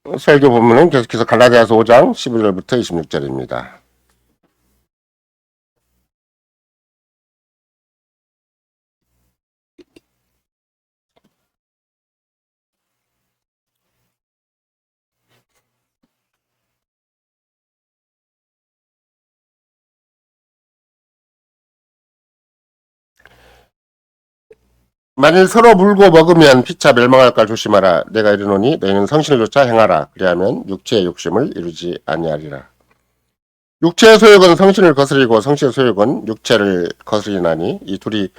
설교 본문은 계속해서 갈라디아서 5장 11절부터 26절입니다. 만일 서로 물고 먹으면 피차 멸망할까 조심하라. 내가 이르노니 너희는 성신을 조차 행하라. 그리하면 육체의 욕심을 이루지 아니하리라. 육체의 소욕은 성신을 거스리고 성신의 소욕은 육체를 거스리나니 이 둘이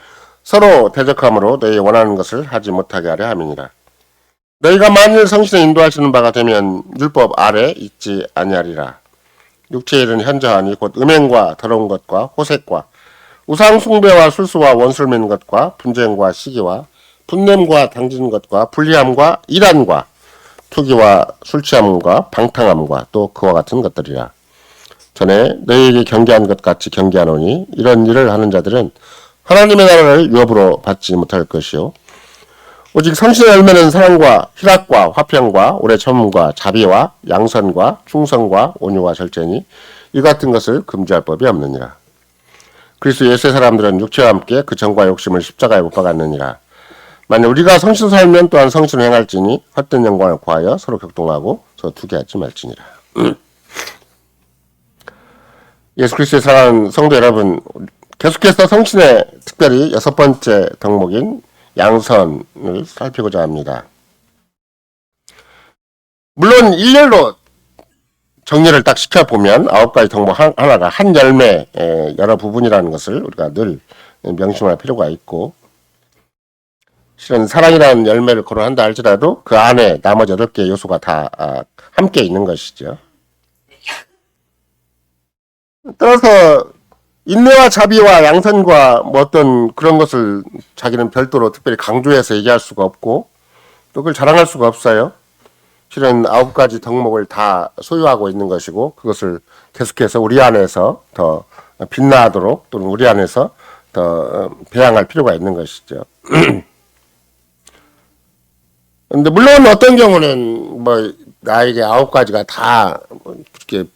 서로 대적함으로 너희 원하는 것을 하지 못하게 하려 함이니라. 너희가 만일 성신에 인도하시는 바가 되면 율법 아래 있지 아니하리라. 육체의 일은 현저하니 곧 음행과 더러운 것과 호색과 우상 숭배와 술수와 원수를 맺는 것과 분쟁과 시기와 분냄과 당지는 것과 불리함과 이란과 투기와 술취함과 방탕함과 또 그와 같은 것들이라. 전에 너희에게 경계한 것 같이 경계하노니 이런 일을 하는 자들은 하나님의 나라를 유업으로 받지 못할 것이요 오직 성신의 열매는 사랑과 희락과 화평과 오래 참음과 자비와 양선과 충성과 온유와 절제니 이 같은 것을 금지할 법이 없느니라. 그리스도 예수의 사람들은 육체와 함께 그 정과 욕심을 십자가에 못 박았느니라. 만약 우리가 성신으로 살면 또한 성신으로 행할지니 헛된 영광을 구하여 서로 격동하고 서로 투기하지 말지니라. 예수 그리스도의 사랑하는 성도 여러분, 계속해서 성신의 특별히 6번째 덕목인 양선을 살피고자 합니다. 물론 일렬로 정리를 딱 시켜보면 9가지 덕목 하나가 한 열매 여러 부분이라는 것을 우리가 늘 명심할 필요가 있고, 실은 사랑이라는 열매를 거론한다 할지라도 그 안에 나머지 8개의 요소가 다 함께 있는 것이죠. 따라서 인내와 자비와 양선과 뭐 어떤 그런 것을 자기는 별도로 특별히 강조해서 얘기할 수가 없고 또 그걸 자랑할 수가 없어요. 실은 9가지 덕목을 다 소유하고 있는 것이고 그것을 계속해서 우리 안에서 더 빛나도록 또는 우리 안에서 더 배양할 필요가 있는 것이죠. 근데 물론 어떤 경우는 뭐 나에게 9가지가 다 그렇게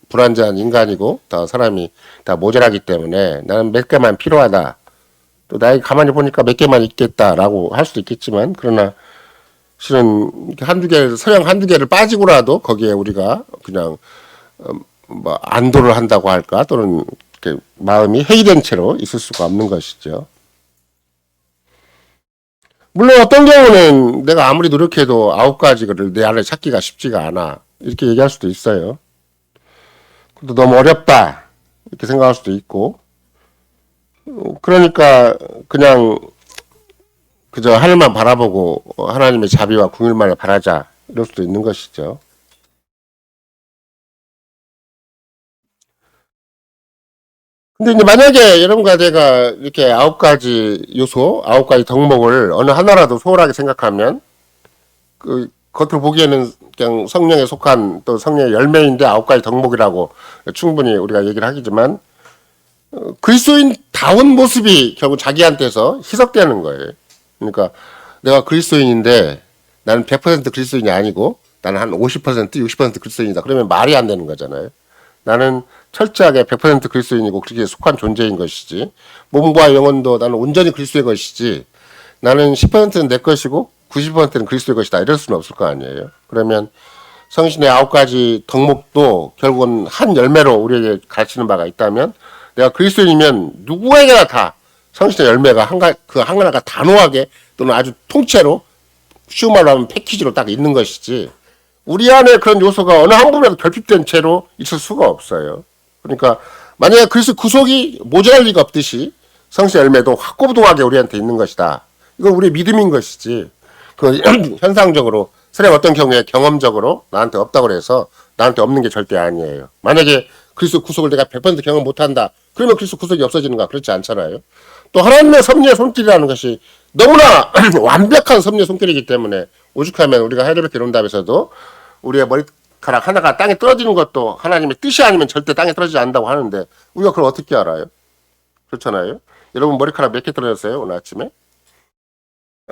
불완전한 인간이고 다 사람이 다 모자라기 때문에 나는 몇 개만 필요하다. 또 나에게 가만히 보니까 몇 개만 있겠다라고 할 수도 있겠지만 그러나 실은 한두 개, 서양 한두 개를 빠지고라도 거기에 우리가 그냥 뭐 안도를 한다고 할까 또는 이렇게 마음이 해이된 채로 있을 수가 없는 것이죠. 물론 어떤 경우는 내가 아무리 노력해도 9가지를 내 안에 찾기가 쉽지가 않아 이렇게 얘기할 수도 있어요. 그것도 너무 어렵다 이렇게 생각할 수도 있고 그러니까 그냥 그저 하늘만 바라보고 하나님의 자비와 긍휼만을 바라자 이럴 수도 있는 것이죠. 근데 이제 만약에 여러분과 제가 이렇게 9가지 요소, 9가지 덕목을 어느 하나라도 소홀하게 생각하면 그 겉으로 보기에는 그냥 성령에 속한 또 성령의 열매인데 9가지 덕목이라고 충분히 우리가 얘기를 하겠지만 그리스도인다운 모습이 결국 자기한테서 희석되는 거예요. 그러니까 내가 그리스도인인데 나는 100% 그리스도인이 아니고 나는 한 50%, 60% 그리스도인이다. 그러면 말이 안 되는 거잖아요. 나는 철저하게 100% 그리스도인이고 그렇게 속한 존재인 것이지 몸과 영혼도 나는 온전히 그리스도의 것이지 나는 10%는 내 것이고 90%는 그리스도의 것이다. 이럴 수는 없을 거 아니에요. 그러면 성신의 9가지 덕목도 결국은 한 열매로 우리에게 가르치는 바가 있다면 내가 그리스도인이면 누구에게나 다 성신의 열매가 그 하나가 단호하게 또는 아주 통째로 쉬운 말로 하면 패키지로 딱 있는 것이지 우리 안에 그런 요소가 어느 한 부분에도 결핍된 채로 있을 수가 없어요. 그러니까 만약에 그리스도 구속이 모자랄 리가 없듯이 성신의 열매도 확고부동하게 우리한테 있는 것이다. 이건 우리의 믿음인 것이지 그 현상적으로 설령 어떤 경우에 경험적으로 나한테 없다고 해서 나한테 없는 게 절대 아니에요. 만약에 그리스도 구속을 내가 100% 경험 못한다. 그러면 그리스도 구속이 없어지는가? 그렇지 않잖아요. 또 하나님의 섭리의 손길이라는 것이 너무나 완벽한 섭리의 손길이기 때문에 오죽하면 우리가 헤르베 론답에서도 우리의 머리카락 하나가 땅에 떨어지는 것도 하나님의 뜻이 아니면 절대 땅에 떨어지지 않는다고 하는데 우리가 그걸 어떻게 알아요? 그렇잖아요. 여러분 머리카락 몇 개 떨어졌어요? 오늘 아침에?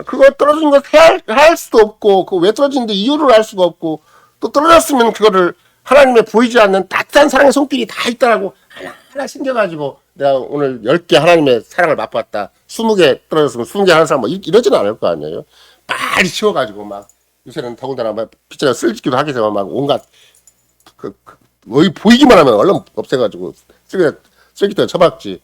그거 떨어진 거 할 수도 없고 그 왜 떨어지는데 이유를 알 수가 없고 또 떨어졌으면 그거를 하나님의 보이지 않는 따뜻한 사랑의 손길이 다 있다라고 하나하나 챙겨가지고 내가 오늘 10개 하나님의 사랑을 맛봤다. 20개 떨어졌으면 20개 하는 사람 뭐 이러지는 않을 거 아니에요. 빨리 치워가지고 막 요새는 더군다나 막 빗자루 쓸기도 하기 전에 막 온갖 거의 보이기만 하면 얼른 없애가지고 쓰레기통에 처박지.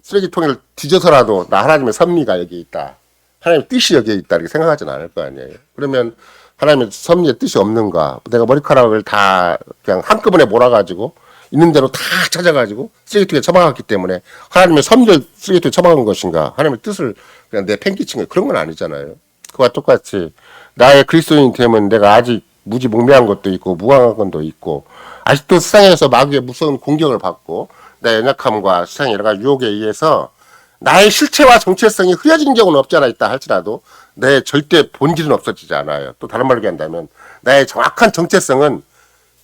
쓰레기통을 뒤져서라도 나 하나님의 섭리가 여기 있다. 하나님의 뜻이 여기에 있다. 이렇게 생각하지는 않을 거 아니에요. 그러면 하나님의 섭리의 뜻이 없는가? 내가 머리카락을 다 그냥 한꺼번에 몰아가지고 있는 대로 다 찾아가지고 쓰레기통에 처박았기 때문에 하나님의 섭리를 쓰레기통에 처박은 것인가? 하나님의 뜻을 그냥 내 팽기친 거 그런 건 아니잖아요. 그와 똑같이 나의 그리스도인이 되면 내가 아직 무지몽매한 것도 있고 무강한 것도 있고 아직도 세상에서 마귀의 무서운 공격을 받고 내 연약함과 세상의 여러 가지 유혹에 의해서 나의 실체와 정체성이 흐려진 경우는 없지 않아 있다 할지라도 내 절대 본질은 없어지지 않아요. 또 다른 말로 얘기한다면 나의 정확한 정체성은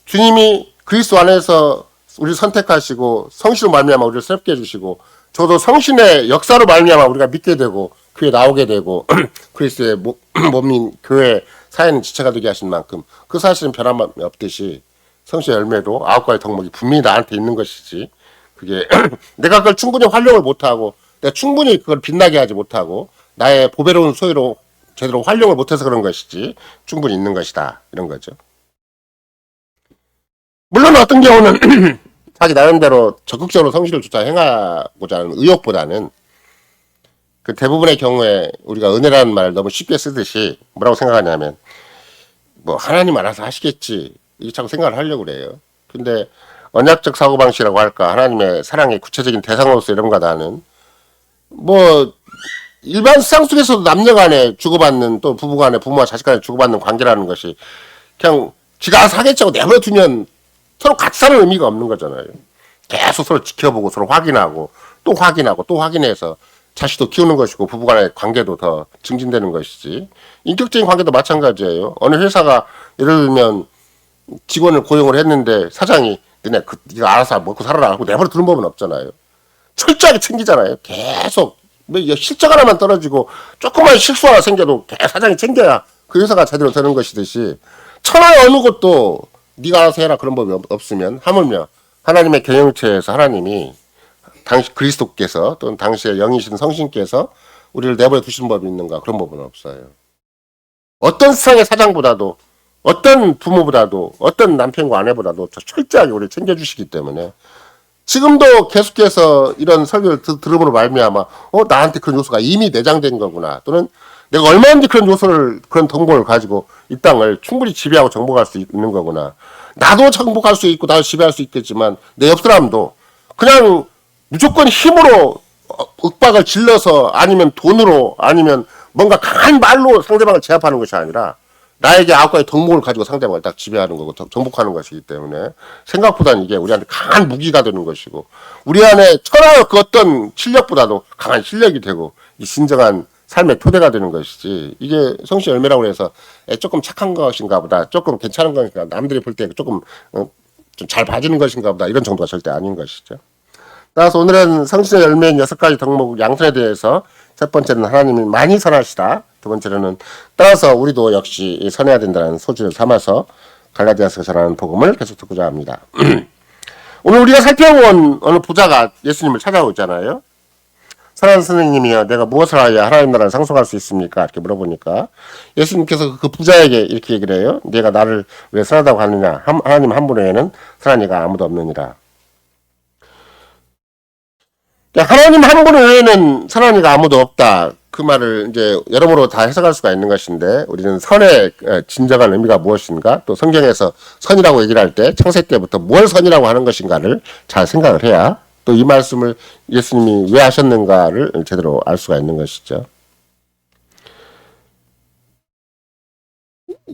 주님이 그리스도 안에서 우리를 선택하시고 성신으로 말미암아 우리를 새롭게 해주시고 저도 성신의 역사로 말미암아 우리가 믿게 되고 교회에 나오게 되고 그리스도의 몸인 교회 사회는 지체가 되게 하신 만큼 그 사실은 변함이 없듯이 성신의 열매도 9가지 덕목이 분명히 나한테 있는 것이지 그게 내가 그걸 충분히 활용을 못하고 내가 충분히 그걸 빛나게 하지 못하고 나의 보배로운 소유로 제대로 활용을 못해서 그런 것이지 충분히 있는 것이다 이런 거죠. 물론 어떤 경우는 자기 나름대로 적극적으로 성실을 조차 행하고자 하는 의욕보다는 그 대부분의 경우에 우리가 은혜라는 말을 너무 쉽게 쓰듯이 뭐라고 생각하냐면 뭐 하나님 알아서 하시겠지 이게 자꾸 생각을 하려고 그래요. 근데 언약적 사고방식이라고 할까 하나님의 사랑의 구체적인 대상으로서 이런 거다는 뭐 일반 세상 속에서도 남녀간에 주고받는 또 부부간에 부모와 자식간에 주고받는 관계라는 것이 그냥 지가 알아서 하겠지 하고 내버려두면 서로 같이 사는 의미가 없는 거잖아요. 계속 서로 지켜보고 서로 확인하고 또 확인하고 또 확인해서 자식도 키우는 것이고 부부간의 관계도 더 증진되는 것이지 인격적인 관계도 마찬가지예요. 어느 회사가 예를 들면 직원을 고용을 했는데 사장이 네가 알아서 먹고 살아라 하고 내버려 두는 법은 없잖아요. 철저하게 챙기잖아요. 계속 실적 하나만 떨어지고 조그만 실수 하나 생겨도 사장이 챙겨야 그 회사가 제대로 되는 것이듯이 천하의 어느 것도 네가 알아서 해라 그런 법이 없으면 하물며 하나님의 경영체에서 하나님이 당시 그리스도께서 또는 당시의 영이신 성신께서 우리를 내버려 두시는 법이 있는가 그런 법은 없어요. 어떤 세상의 사장보다도 어떤 부모보다도 어떤 남편과 아내보다도 철저하게 우리를 챙겨주시기 때문에 지금도 계속해서 이런 설교를 들음으로 말미암아 나한테 그런 요소가 이미 내장된 거구나 또는 내가 얼마든지 그런 요소를 그런 덕목을 가지고 이 땅을 충분히 지배하고 정복할 수 있는 거구나. 나도 정복할 수 있고 나도 지배할 수 있겠지만 내 옆 사람도 그냥 무조건 힘으로 윽박을 질러서 아니면 돈으로 아니면 뭔가 강한 말로 상대방을 제압하는 것이 아니라 나에게 9가지 덕목을 가지고 상대방을 딱 지배하는 거고 정복하는 것이기 때문에 생각보다는 이게 우리한테 강한 무기가 되는 것이고 우리 안에 천하의 그 어떤 실력보다도 강한 실력이 되고 이 진정한 삶의 토대가 되는 것이지 이게 성신 열매라고 해서 조금 착한 것인가 보다 조금 괜찮은 것인가 남들이 볼 때 조금 좀 잘 봐주는 것인가 보다 이런 정도가 절대 아닌 것이죠. 따라서 오늘은 성신의 열매인 6가지 덕목 양선에 대해서 첫 번째는 하나님이 많이 선하시다. 두 번째로는 따라서 우리도 역시 선해야 된다는 소주를 삼아서 갈라디아서 전하는 복음을 계속 듣고자 합니다. 오늘 우리가 살펴본 어느 부자가 예수님을 찾아오잖아요. 선한 선생님이여 내가 무엇을 하여야 하나님 나라를 상속할 수 있습니까? 이렇게 물어보니까 예수님께서 그 부자에게 이렇게 얘기를 해요. 네가 나를 왜 선하다고 하느냐? 하나님 한 분 외에는 선한 이가 아무도 없느니라. 하나님 한 분 외에는 선한 이가 아무도 없다. 그 말을 이제 여러모로 다 해석할 수가 있는 것인데 우리는 선의 진정한 의미가 무엇인가 또 성경에서 선이라고 얘기를 할 때 창세 때부터 뭘 선이라고 하는 것인가를 잘 생각을 해야 또 이 말씀을 예수님이 왜 하셨는가를 제대로 알 수가 있는 것이죠.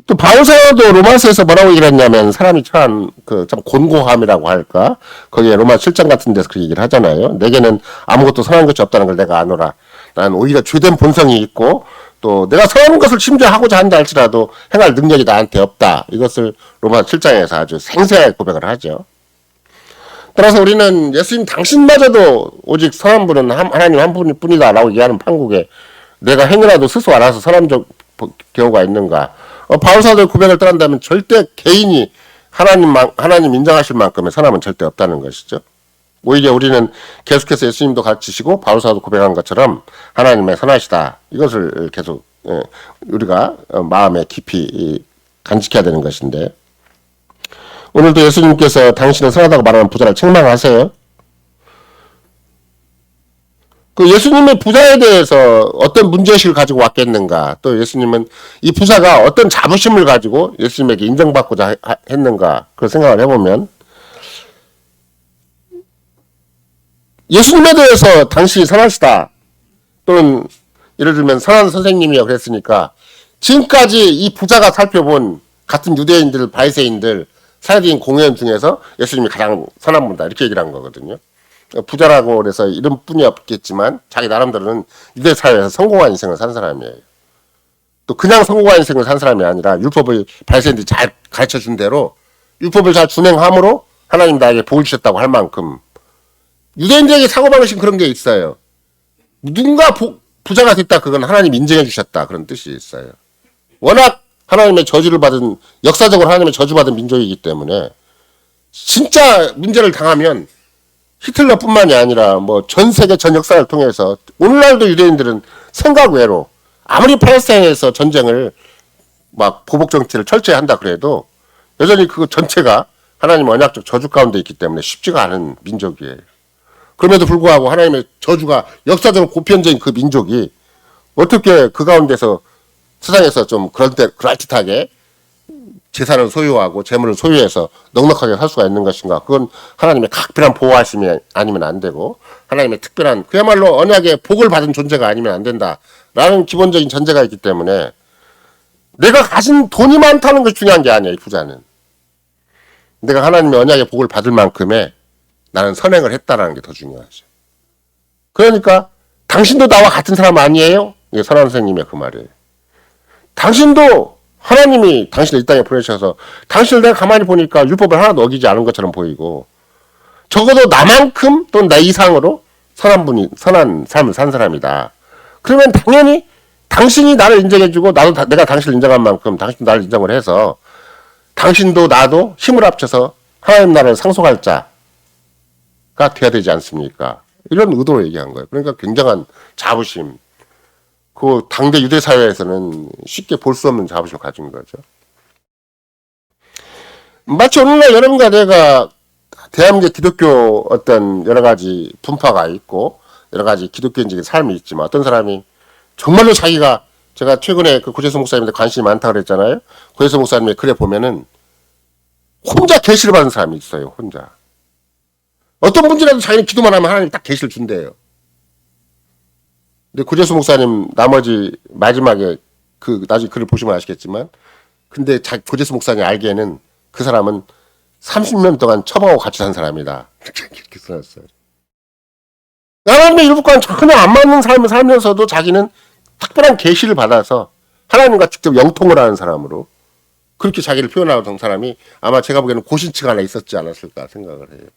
또 바울사도 로마서에서 뭐라고 얘기를 했냐면 사람이 처한 그 참 곤고함이라고 할까 거기에 로마 7장 같은 데서 그 얘기를 하잖아요. 내게는 아무것도 선한 것이 없다는 걸 내가 아노라. 난 오히려 죄된 본성이 있고 또 내가 선한 것을 심지어 하고자 한다 할지라도 행할 능력이 나한테 없다. 이것을 로마 7장에서 아주 생생하게 고백을 하죠. 따라서 우리는 예수님 당신마저도 오직 선한 분은 하나님 한 분뿐이다 라고 얘기하는 판국에 내가 행여라도 스스로 알아서 선한 경우가 있는가. 바울사도의 고백을 떠난다면 절대 개인이 하나님 인정하실 만큼의 선함은 절대 없다는 것이죠. 오히려 우리는 계속해서 예수님도 가르치시고 바울사도 고백한 것처럼 하나님의 선하시다. 이것을 계속 우리가 마음에 깊이 간직해야 되는 것인데, 오늘도 예수님께서 당신은 선하다고 말하는 부자를 책망하세요. 그 예수님의 부자에 대해서 어떤 문제의식을 가지고 왔겠는가, 또 예수님은 이 부자가 어떤 자부심을 가지고 예수님에게 인정받고자 했는가, 그걸 생각을 해보면 예수님에 대해서 당신이 선하시다, 또는 예를 들면 선한 선생님이라고 그랬으니까 지금까지 이 부자가 살펴본 같은 유대인들, 바리새인들, 사회적인 공연 중에서 예수님이 가장 선한 분이다, 이렇게 얘기를 한 거거든요. 부자라고 그래서 이름뿐이 없겠지만 자기 나름대로는 유대 사회에서 성공한 인생을 산 사람이에요. 또 그냥 성공한 인생을 산 사람이 아니라 율법을 바리새인들이 잘 가르쳐준 대로 율법을 잘 준행함으로 하나님 나에게 복을 주셨다고 할 만큼 유대인들에게 사고방식 그런 게 있어요. 누군가 부자가 됐다, 그건 하나님 인정해 주셨다, 그런 뜻이 있어요. 워낙 하나님의 저주를 받은, 역사적으로 하나님의 저주받은 민족이기 때문에 진짜 문제를 당하면 히틀러뿐만이 아니라 뭐 전 세계 전 역사를 통해서 오늘날도 유대인들은 생각 외로 아무리 팔레스타인에서 전쟁을 막 보복 정치를 철저히 한다 그래도 여전히 그 전체가 하나님 언약적 저주 가운데 있기 때문에 쉽지가 않은 민족이에요. 그럼에도 불구하고 하나님의 저주가 역사적으로 보편적인 그 민족이 어떻게 그 가운데서 세상에서 좀 그럴듯하게 재산을 소유하고 재물을 소유해서 넉넉하게 살 수가 있는 것인가? 그건 하나님의 각별한 보호하심이 아니면 안 되고, 하나님의 특별한 그야말로 언약의 복을 받은 존재가 아니면 안 된다라는 기본적인 전제가 있기 때문에, 내가 가진 돈이 많다는 것이 중요한 게 아니에요. 이 부자는 내가 하나님의 언약의 복을 받을 만큼의 나는 선행을 했다라는 게 더 중요하죠. 그러니까 당신도 나와 같은 사람 아니에요? 이게 선한 선생님의 그 말이에요. 당신도 하나님이 당신을 이 땅에 보내셔서 당신을 내가 가만히 보니까 율법을 하나도 어기지 않은 것처럼 보이고, 적어도 나만큼 또는 나 이상으로 선한 삶을 산 사람이다. 그러면 당연히 당신이 나를 인정해주고 나도 내가 당신을 인정한 만큼 당신도 나를 인정을 해서 당신도 나도 힘을 합쳐서 하나님 나라를 상속할 자가 돼야 되지 않습니까? 이런 의도로 얘기한 거예요. 그러니까 굉장한 자부심, 그 당대 유대 사회에서는 쉽게 볼 수 없는 자부심을 가진 거죠. 마치 오늘날 여러분과 내가 대한민국 기독교 어떤 여러 가지 분파가 있고 여러 가지 기독교인적인 삶이 있지만, 어떤 사람이 정말로 자기가, 제가 최근에 그 고재수 목사님한테 관심이 많다 그랬잖아요. 고재수 목사님의 글에 보면은 혼자 계시를 받은 사람이 있어요. 혼자 어떤 문제라도 자기는 기도만 하면 하나님이 딱 계시를 준대요. 근데 고재수 목사님 나머지 마지막에 나중에 글을 보시면 아시겠지만, 근데 고재수 목사님이 알기에는 그 사람은 30년 동안 처방하고 같이 산 사람이다, 이렇게 써놨어요. 하나님의 율법과는 전혀 안 맞는 삶을 살면서도 자기는 특별한 계시를 받아서 하나님과 직접 영통을 하는 사람으로 그렇게 자기를 표현하던 사람이 아마 제가 보기에는 고신치가 하나 있었지 않았을까 생각을 해요.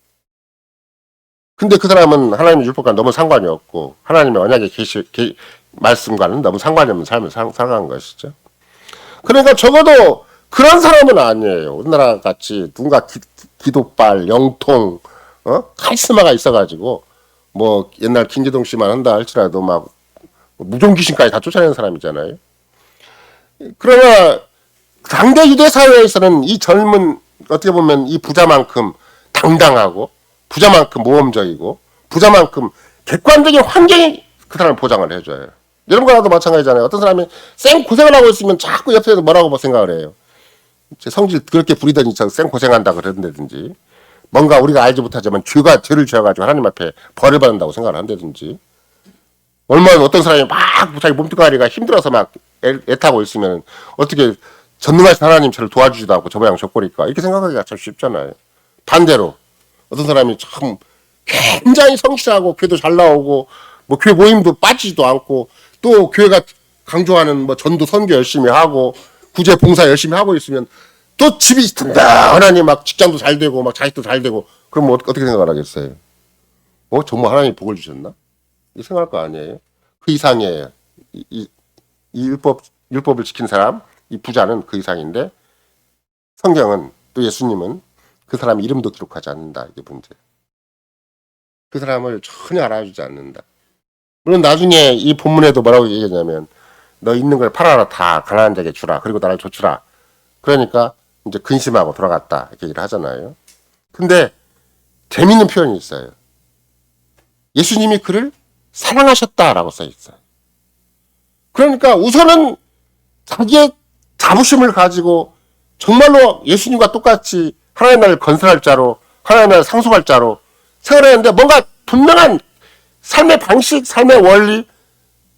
근데 그 사람은 하나님의 율법과 너무 상관이 없고 하나님의 언약의 말씀과는 너무 상관이 없는 삶을 살아간 것이죠. 그러니까 적어도 그런 사람은 아니에요. 우리나라 같이 누군가 기도빨, 영통, 카리스마가 있어가지고 뭐 옛날 김기동 씨만 한다 할지라도 막 무종귀신까지 다 쫓아내는 사람이잖아요. 그러나 당대 유대 사회에서는 이 젊은, 어떻게 보면 이 부자만큼 당당하고 부자만큼 모험적이고 부자만큼 객관적인 환경이 그 사람을 보장을 해줘요. 여러분과 나도 마찬가지잖아요. 어떤 사람이 쌩 고생을 하고 있으면 자꾸 옆에서 뭐라고 생각을 해요. 제 성질 그렇게 부리더니 쌩 고생한다 그런다든지, 뭔가 우리가 알지 못하지만 죄를 지어가지고 하나님 앞에 벌을 받는다고 생각을 한다든지, 얼마나 어떤 사람이 막 자기 몸뚱아리가 힘들어서 막 애타고 있으면 어떻게 전능하신 하나님 저를 도와주지도 않고 저 모양 저 꼴일까, 이렇게 생각하기가 참 쉽잖아요. 반대로 어떤 사람이 참 굉장히 성실하고 교회도 잘 나오고 뭐 교회 모임도 빠지지도 않고 또 교회가 강조하는 뭐 전도 선교 열심히 하고 구제 봉사 열심히 하고 있으면 또 집이 든든하니 막 직장도 잘 되고 막 자식도 잘 되고, 그럼 뭐 어떻게 생각을 하겠어요? 정말 하나님이 복을 주셨나? 이 생각할 거 아니에요. 그 이상이에요. 이 율법을 지킨 사람, 이 부자는 그 이상인데 성경은 또 예수님은 그 사람 이름도 기록하지 않는다. 이게 문제. 그 사람을 전혀 알아주지 않는다. 물론 나중에 이 본문에도 뭐라고 얘기하냐면 너 있는 걸 팔아라 다 가난한 자에게 주라. 그리고 나를 좇으라. 그러니까 이제 근심하고 돌아갔다. 이렇게 얘기를 하잖아요. 근데 재밌는 표현이 있어요. 예수님이 그를 사랑하셨다라고 써 있어요. 그러니까 우선은 자기의 자부심을 가지고 정말로 예수님과 똑같이 하나님의 나라를 건설할 자로 하나님의 나라를 상속할 자로 생각했는데 뭔가 분명한 삶의 방식, 삶의 원리,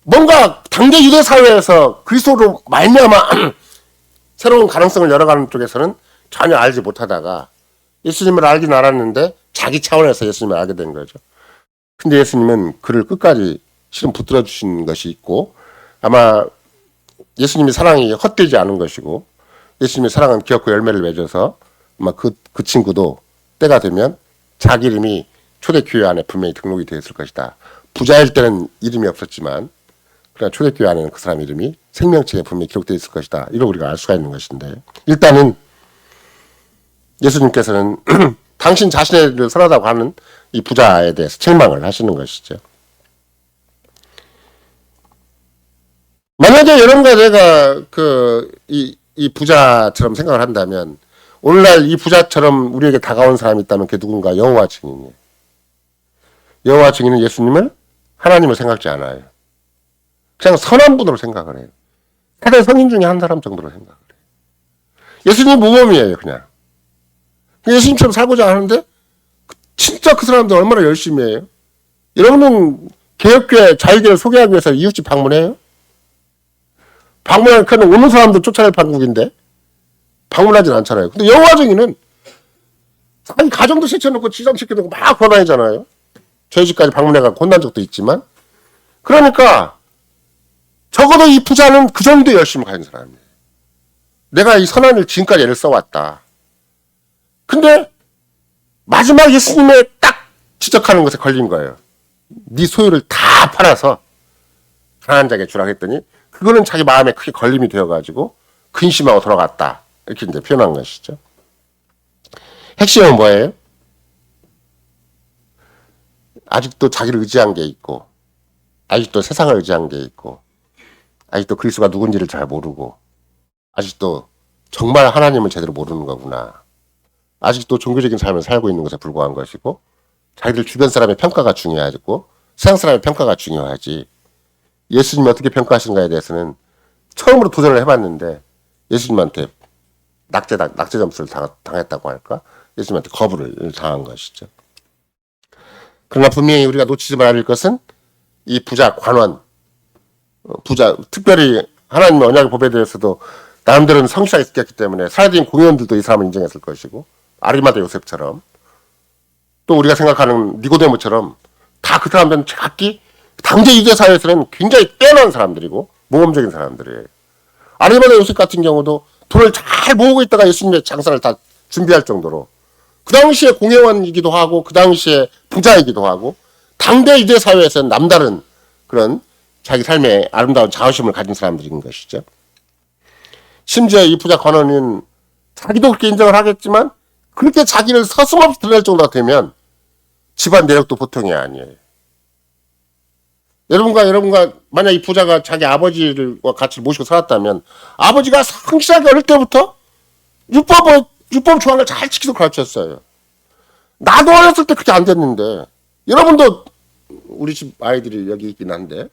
뭔가 당대 유대 사회에서 그리스도로 말미암아 새로운 가능성을 열어가는 쪽에서는 전혀 알지 못하다가 예수님을 알긴 알았는데 자기 차원에서 예수님을 알게 된 거죠. 근데 예수님은 그를 끝까지 실은 붙들어 주신 것이 있고 아마 예수님의 사랑이 헛되지 않은 것이고 예수님의 사랑은 기업과 열매를 맺어서 아마 그 친구도 때가 되면 자기 이름이 초대교회 안에 분명히 등록이 되어 있을 것이다. 부자일 때는 이름이 없었지만 그러나 초대교회 안에는 그 사람 이름이 생명책에 분명히 기록되어 있을 것이다. 이걸 우리가 알 수가 있는 것인데 일단은 예수님께서는 당신 자신을 선하다고 하는 이 부자에 대해서 책망을 하시는 것이죠. 만약에 여러분과 내가 이 부자처럼 생각을 한다면 오늘날 이 부자처럼 우리에게 다가온 사람이 있다면 그게 누군가? 여호와 증인이에요. 여호와 증인은 예수님을 하나님을 생각지 않아요. 그냥 선한 분으로 생각을 해요. 세대 성인 중에 한 사람 정도로 생각을 해요. 예수님 모범이에요, 그냥. 예수님처럼 살고자 하는데 진짜 그 사람들 얼마나 열심히 해요. 여러분은 개혁교회, 자유교회를 소개하기 위해서 이웃집 방문해요? 방문하는 큰 오는 사람도 쫓아낼 방국인데 방문하진 않잖아요. 근데 여호와 증인은 자기 가정도 시켜놓고 지정시켜놓고 막 권하잖아요. 저희 집까지 방문해가 혼난 적도 있지만 그러니까 적어도 이 부자는 그 정도 열심히 가는 사람이에요. 내가 이 선한 일 지금까지 애를 써왔다. 근데 마지막 예수님의 딱 지적하는 것에 걸린 거예요. 네 소유를 다 팔아서 가난한 자에게 주라 했더니 그거는 자기 마음에 크게 걸림이 되어가지고 근심하고 돌아갔다. 이렇게 이제 표현한 것이죠. 핵심은 뭐예요? 아직도 자기를 의지한 게 있고 아직도 세상을 의지한 게 있고 아직도 그리스도가 누군지를 잘 모르고 아직도 정말 하나님을 제대로 모르는 거구나. 아직도 종교적인 삶을 살고 있는 것에 불과한 것이고 자기들 주변 사람의 평가가 중요하고 세상 사람의 평가가 중요하지 예수님이 어떻게 평가하시는가에 대해서는 처음으로 도전을 해봤는데 예수님한테 낙제 점수를 당했다고 할까? 예수님한테 거부를 당한 것이죠. 그러나 분명히 우리가 놓치지 말아야 할 것은 이 부자 관원, 부자 특별히 하나님의 언약의 법에 대해서도 나름대로는 성실하게 지켰기 때문에 사회적인 공의원들도 이 사람을 인정했을 것이고 아리마다 요셉처럼 또 우리가 생각하는 니고데모처럼 다 그 사람들은 각기 당대 유대 사회에서는 굉장히 뛰어난 사람들이고 모범적인 사람들이에요. 아리마다 요셉 같은 경우도 돈을 잘 모으고 있다가 예수님의 장사를 다 준비할 정도로 그 당시에 공회원이기도 하고 그 당시에 부자이기도 하고 당대 유대 사회에서는 남다른 그런 자기 삶의 아름다운 자부심을 가진 사람들인 것이죠. 심지어 이 부자 관원은 자기도 그렇게 인정을 하겠지만 그렇게 자기를 서슴없이 드러낼 정도가 되면 집안 내력도 보통이 아니에요. 여러분과 만약 이 부자가 자기 아버지와 같이 모시고 살았다면 아버지가 성실하게 어릴 때부터 율법 조항을 잘 지키도록 가르쳤어요. 나도 어렸을 때 그렇게 안 됐는데 여러분도 우리 집 아이들이 여기 있긴 한데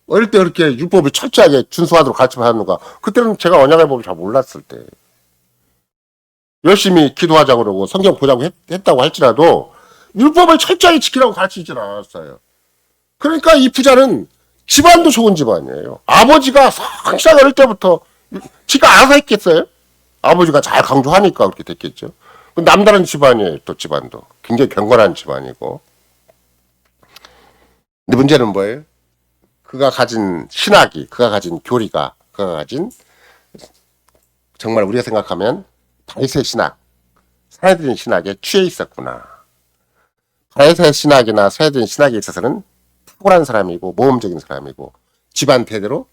어릴 때 그렇게 율법을 철저하게 준수하도록 가르쳐봤는가? 그때는 제가 언약의 법을 잘 몰랐을 때 열심히 기도하자고 그러고 성경 보자고 했다고 할지라도 율법을 철저하게 지키라고 가르치지는 않았어요. 그러니까 이 부자는 집안도 좋은 집안이에요. 아버지가 성실하게 어릴 때부터 지가 알아서 했겠어요? 아버지가 잘 강조하니까 그렇게 됐겠죠. 남다른 집안이에요. 또 집안도 굉장히 경건한 집안이고. 근데 문제는 뭐예요? 그가 가진 신학이, 그가 가진 교리가, 그가 가진 정말 우리가 생각하면 바리새 신학, 사회적인 신학에 취해 있었구나. 바리새 신학이나 사회적인 신학에 있어서는 탁월한 사람이고 모험적인 사람이고 집안 대대로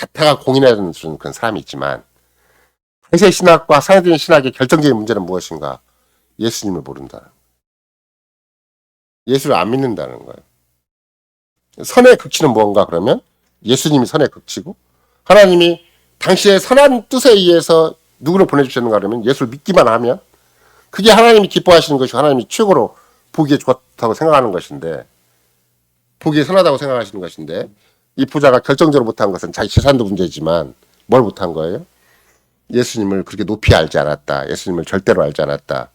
자타가 공인하는 그런 사람이 있지만 바리새 신학과 사내들인 신학의 결정적인 문제는 무엇인가? 예수님을 모른다. 예수를 안 믿는다는 거예요. 선의 극치는 뭔가 그러면 예수님이 선의 극치고 하나님이 당시의 선한 뜻에 의해서 누구를 보내주셨는가 그러면 예수를 믿기만 하면 그게 하나님이 기뻐하시는 것이고 하나님이 최고로 보기에 좋다고 생각하는 것인데 보기에 선하다고 생각하시는 것인데 이 부자가 결정적으로 못한 것은 자기 재산도 문제지만 뭘 못한 거예요? 예수님을 그렇게 높이 알지 않았다. 예수님을 절대로 알지 않았다.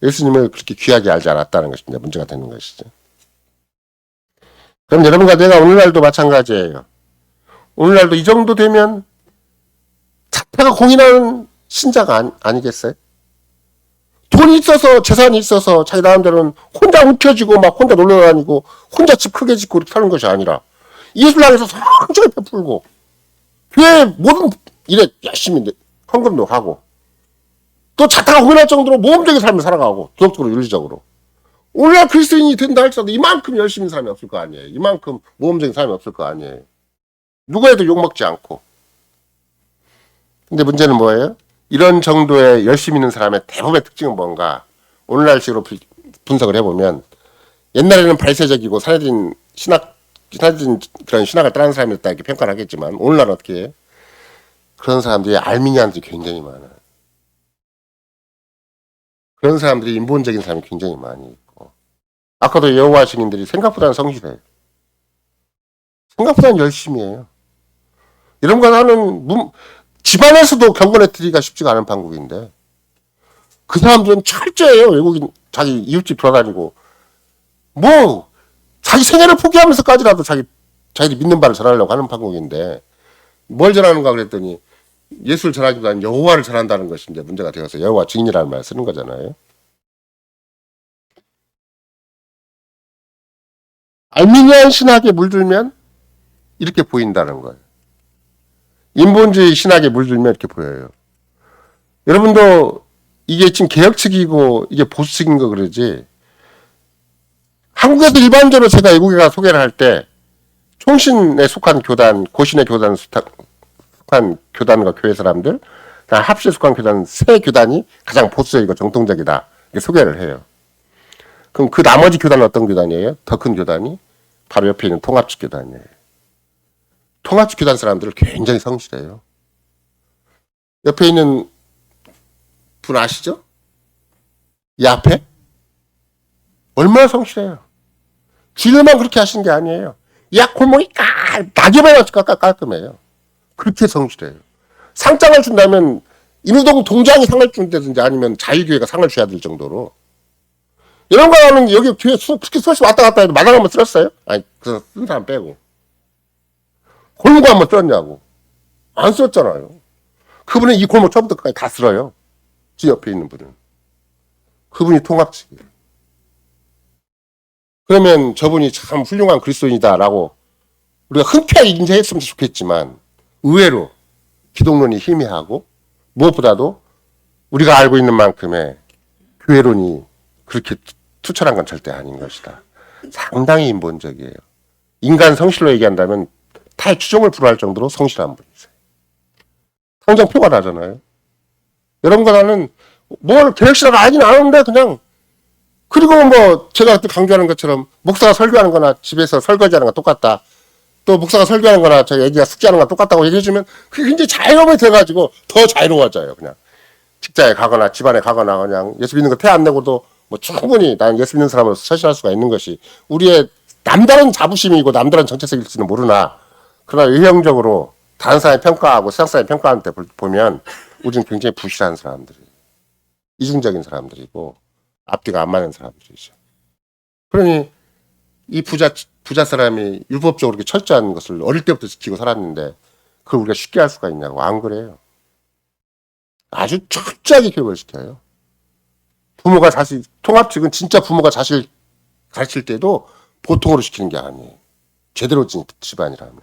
예수님을 그렇게 귀하게 알지 않았다는 것이 이제 문제가 되는 것이죠. 그럼 여러분과 내가 오늘날도 마찬가지예요. 오늘날도 이 정도 되면 자타가 공인하는 신자가 아니겠어요? 돈이 있어서 재산이 있어서 자기 나름대로는 혼자 움켜쥐고 막 혼자 놀러다니고 혼자 집 크게 짓고 이렇게 사는 것이 아니라 예수를 향해서 성적을 베풀고 교회 모든 일에 열심히 헌금도 하고 또 자타가 공인할 정도로 모험적인 삶을 살아가고 도덕적으로 윤리적으로 오늘날 그리스도인이 된다 할지라도 이만큼 열심히 사람이 없을 거 아니에요. 이만큼 모험적인 사람이 없을 거 아니에요. 누구에도 욕먹지 않고. 근데 문제는 뭐예요? 이런 정도의 열심히 있는 사람의 대부분의 특징은 뭔가 오늘날식으로 분석을 해보면 옛날에는 발세적이고 사내들인 그런 신학을 따르는 사람이었다 이렇게 평가를 하겠지만 오늘날은 어떻게 해요? 그런 사람들이 알미니안들이 굉장히 많아요. 그런 사람들이 인본적인 사람이 굉장히 많이 있고 아까도 여호와 증인들이 생각보다는 성실해요. 생각보다는 열심히 해요. 이런 거 나는 집안에서도 경건해 드리기가 쉽지가 않은 판국인데 그 사람들은 철저해요. 외국인 자기 이웃집 돌아다니고 뭐 자기 생애를 포기하면서까지라도 자기들이 믿는 바를 전하려고 하는 판국인데 뭘 전하는가 그랬더니 예수를 전하기보다는 여호와를 전한다는 것이 이제 문제가 되어서 여호와 증인이라는 말을 쓰는 거잖아요. 알미니안 신학에 물들면 이렇게 보인다는 거예요. 인본주의 신학에 물들면 이렇게 보여요. 여러분도 이게 지금 개혁 측이고 이게 보수 측인 거 그러지. 한국에서 일반적으로 제가 외국에 소개를 할 때 총신에 속한 교단, 고신의 교단 속한 교단과 교회 사람들, 합시에 속한 교단 세 교단이 가장 보수적이고 정통적이다. 이렇게 소개를 해요. 그럼 그 나머지 교단은 어떤 교단이에요? 더 큰 교단이 바로 옆에 있는 통합직 교단이에요. 통합직 교단 사람들을 굉장히 성실해요. 옆에 있는 분 아시죠? 이 앞에? 얼마나 성실해요. 주일만 그렇게 하시는 게 아니에요. 야 골목이 낙엽에 깔끔해요. 그렇게 성실해요. 상장을 준다면 인우동 동장이 상을 준다든지 아니면 자유교회가 상을 줘야 될 정도로 이런 거는 여기 교회 그렇게 수없이 왔다 갔다 해도 마당 한번 쓸었어요? 아니 그래서 쓴 사람 빼고 골목 한번 쓸었냐고 안 썼잖아요. 그분은 이 골목 처음부터 끝까지 다 쓸어요. 지 옆에 있는 분은 그분이 통합직이에요. 그러면 저분이 참 훌륭한 그리스도인이다라고 우리가 흔쾌히 인정했으면 좋겠지만 의외로 기독론이 희미하고 무엇보다도 우리가 알고 있는 만큼의 교회론이 그렇게 투철한 건 절대 아닌 것이다. 상당히 인본적이에요. 인간 성실로 얘기한다면 타의 추종을 불허할 정도로 성실한 분이세요. 성정표가 나잖아요. 여러분과 나는 뭘 계획실화가 아니긴 않은데 그냥 그리고 뭐 제가 또 강조하는 것처럼 목사가 설교하는 거나 집에서 설거지하는 거 똑같다. 또 목사가 설교하는 거나 저희 애기가 숙제하는 거 똑같다고 얘기해주면 그게 굉장히 자유로움이 돼가지고 더 자유로워져요. 그냥 직장에 가거나 집안에 가거나 그냥 예수 믿는 거 태 안 내고도 뭐 충분히 나는 예수 믿는 사람으로서 처신할 수가 있는 것이 우리의 남다른 자부심이고 남다른 정체성일지는 모르나 그러나 의형적으로 다른 사람이 평가하고 세상 사람이 평가하는 때 보면 우리는 굉장히 부실한 사람들이에요. 이중적인 사람들이고 앞뒤가 안 맞는 사람들이죠. 그러니 이 부자 사람이 율법적으로 이렇게 철저한 것을 어릴 때부터 지키고 살았는데 그걸 우리가 쉽게 할 수가 있냐고. 안 그래요. 아주 철저하게 교육을 시켜요. 부모가 자식, 통합직은 진짜 부모가 자식 가르칠 때도 보통으로 시키는 게 아니에요. 제대로 진 집안이라면.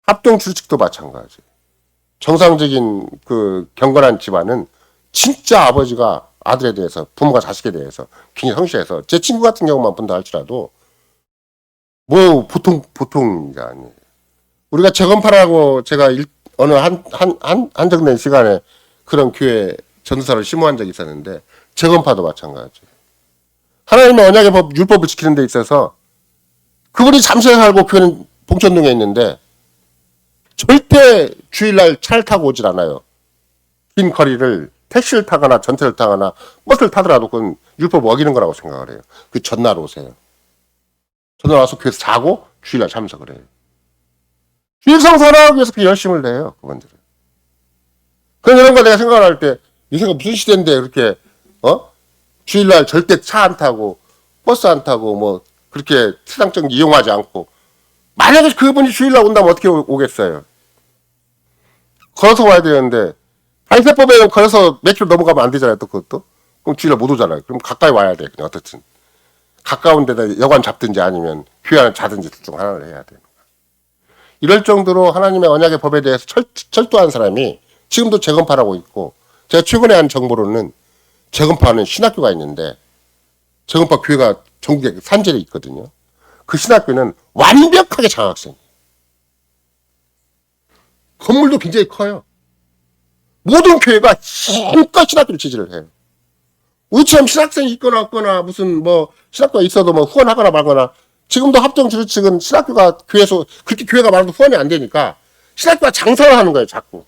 합동주직도 마찬가지. 정상적인 그 경건한 집안은 진짜 아버지가 아들에 대해서 부모가 자식에 대해서 굉장히 성실해서 제 친구 같은 경우만 본다 할지라도 뭐 보통 게 아니에요. 우리가 재건파라고 제가 어느 한정된 시간에 그런 교회 전도사를 심호한 적이 있었는데, 재건파도 마찬가지예요. 하나님의 언약의 법, 율법을 지키는 데 있어서 그분이 잠시에 살고 교회는 봉천동에 있는데 절대 주일날 차를 타고 오질 않아요. 긴 거리를 택시를 타거나 전철을 타거나 버스를 타더라도 그건 율법 어기는 거라고 생각을 해요. 그 전날 오세요. 전날 와서 교회에서 자고 주일날 참석을 해요. 주일 성사하기 위해서 그 열심을 내요, 그분들은. 그런 이런 거 내가 생각을 할 때, 이 생각 무슨 시대인데, 그렇게, 주일날 절대 차 안 타고, 버스 안 타고, 뭐, 그렇게 세상적인 이용하지 않고, 만약에 그분이 주일날 온다면 어떻게 오겠어요? 걸어서 와야 되는데, 발세법에는 걸어서 몇 킬로 넘어가면 안 되잖아요, 또 그것도. 그럼 주일날 못 오잖아요. 그럼 가까이 와야 돼, 그냥 어떻든. 가까운 데다 여관 잡든지 아니면 교회 안에 자든지 둘 중 하나를 해야 돼요. 이럴 정도로 하나님의 언약의 법에 대해서 철도한 사람이 지금도 재건파라고 있고, 제가 최근에 한 정보로는 재건파는 신학교가 있는데, 재건파 교회가 전국에 산지에 있거든요. 그 신학교는 완벽하게 장학생이에요. 건물도 굉장히 커요. 모든 교회가 힘껏 신학교를 지지를 해요. 우리처럼 신학생이 있거나 없거나 무슨 뭐 신학교가 있어도 뭐 후원하거나 말거나, 지금도 합정 주류 측은 신학교가 교회에서 그렇게 교회가 많아도 후원이 안 되니까 신학교가 장사를 하는 거예요, 자꾸.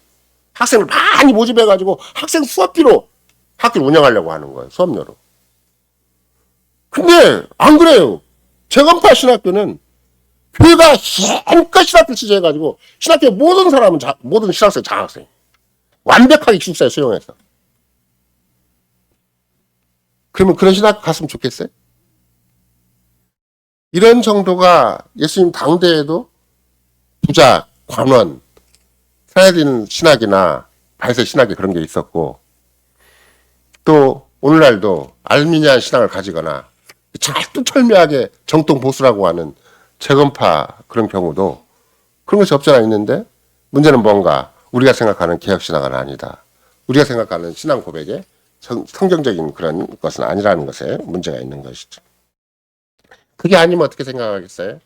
학생을 많이 모집해가지고 학생 수업비로 학교를 운영하려고 하는 거예요, 수업료로. 근데 안 그래요. 재건파 신학교는 교회가 힘껏 신학교를 지지해가지고 신학교 모든 사람은 모든 신학생 장학생. 완벽하게 기숙사에 수용해서. 그러면 그런 신학교 갔으면 좋겠어요? 이런 정도가 예수님 당대에도 부자, 관원, 사야딘 신학이나 발세 신학이 그런 게 있었고, 또 오늘날도 알미니안 신학을 가지거나 철두철미하게 정통 보수라고 하는 재건파 그런 경우도 그런 것이 없지 않아 있는데, 문제는 뭔가 우리가 생각하는 개혁신학은 아니다. 우리가 생각하는 신앙 고백에 성경적인 그런 것은 아니라는 것에 문제가 있는 것이죠. 그게 아니면 어떻게 생각하겠어요?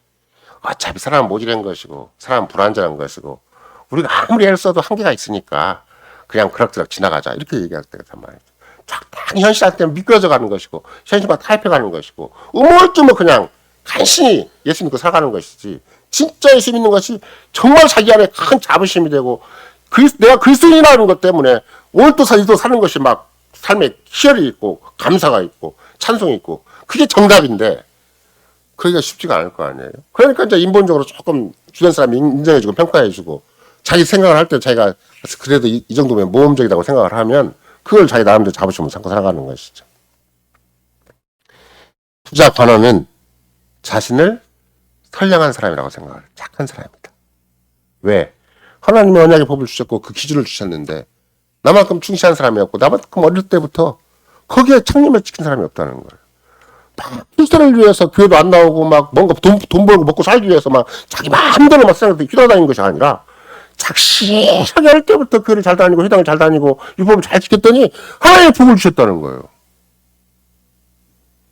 어차피 사람은 모질한 것이고 사람은 불완전한 것이고 우리가 아무리 애를 써도 한계가 있으니까 그냥 그럭저럭 지나가자, 이렇게 얘기할 때가 참 많아요. 적당히 현실한테 미끄러져 가는 것이고 현실과 타협해 가는 것이고 우물쭈물 그냥 간신히 예수 믿고 살아가는 것이지, 진짜 예수 믿는 것이 정말 자기 안에 큰 자부심이 되고 내가 그리스도인이라는 것 때문에 오늘도 이도 사는 것이 막 삶에 희열이 있고 감사가 있고 찬송이 있고, 그게 정답인데 그러기가 쉽지가 않을 거 아니에요. 그러니까 이제 인본적으로 조금 주변 사람이 인정해주고 평가해주고 자기 생각을 할 때 자기가 그래도 이 정도면 모험적이라고 생각을 하면 그걸 자기 나름대로 자부심을 삼고 살아가는 것이죠. 부자 관원은 자신을 선량한 사람이라고 생각을, 착한 사람입니다. 왜? 하나님의 언약의 법을 주셨고 그 기준을 주셨는데 나만큼 충실한 사람이 없고 나만큼 어릴 때부터 거기에 창림을 지킨 사람이 없다는 거예요. 막 필사를 위해서 교회도 안 나오고 막 뭔가 돈 벌고 먹고 살기 위해서 막 자기 마음대로 막 세상에 휘어다니는 것이 아니라 착실하게 할 때부터 교회를 잘 다니고 회당을 잘 다니고 율법을 잘 지켰더니 하나님의 복을 주셨다는 거예요.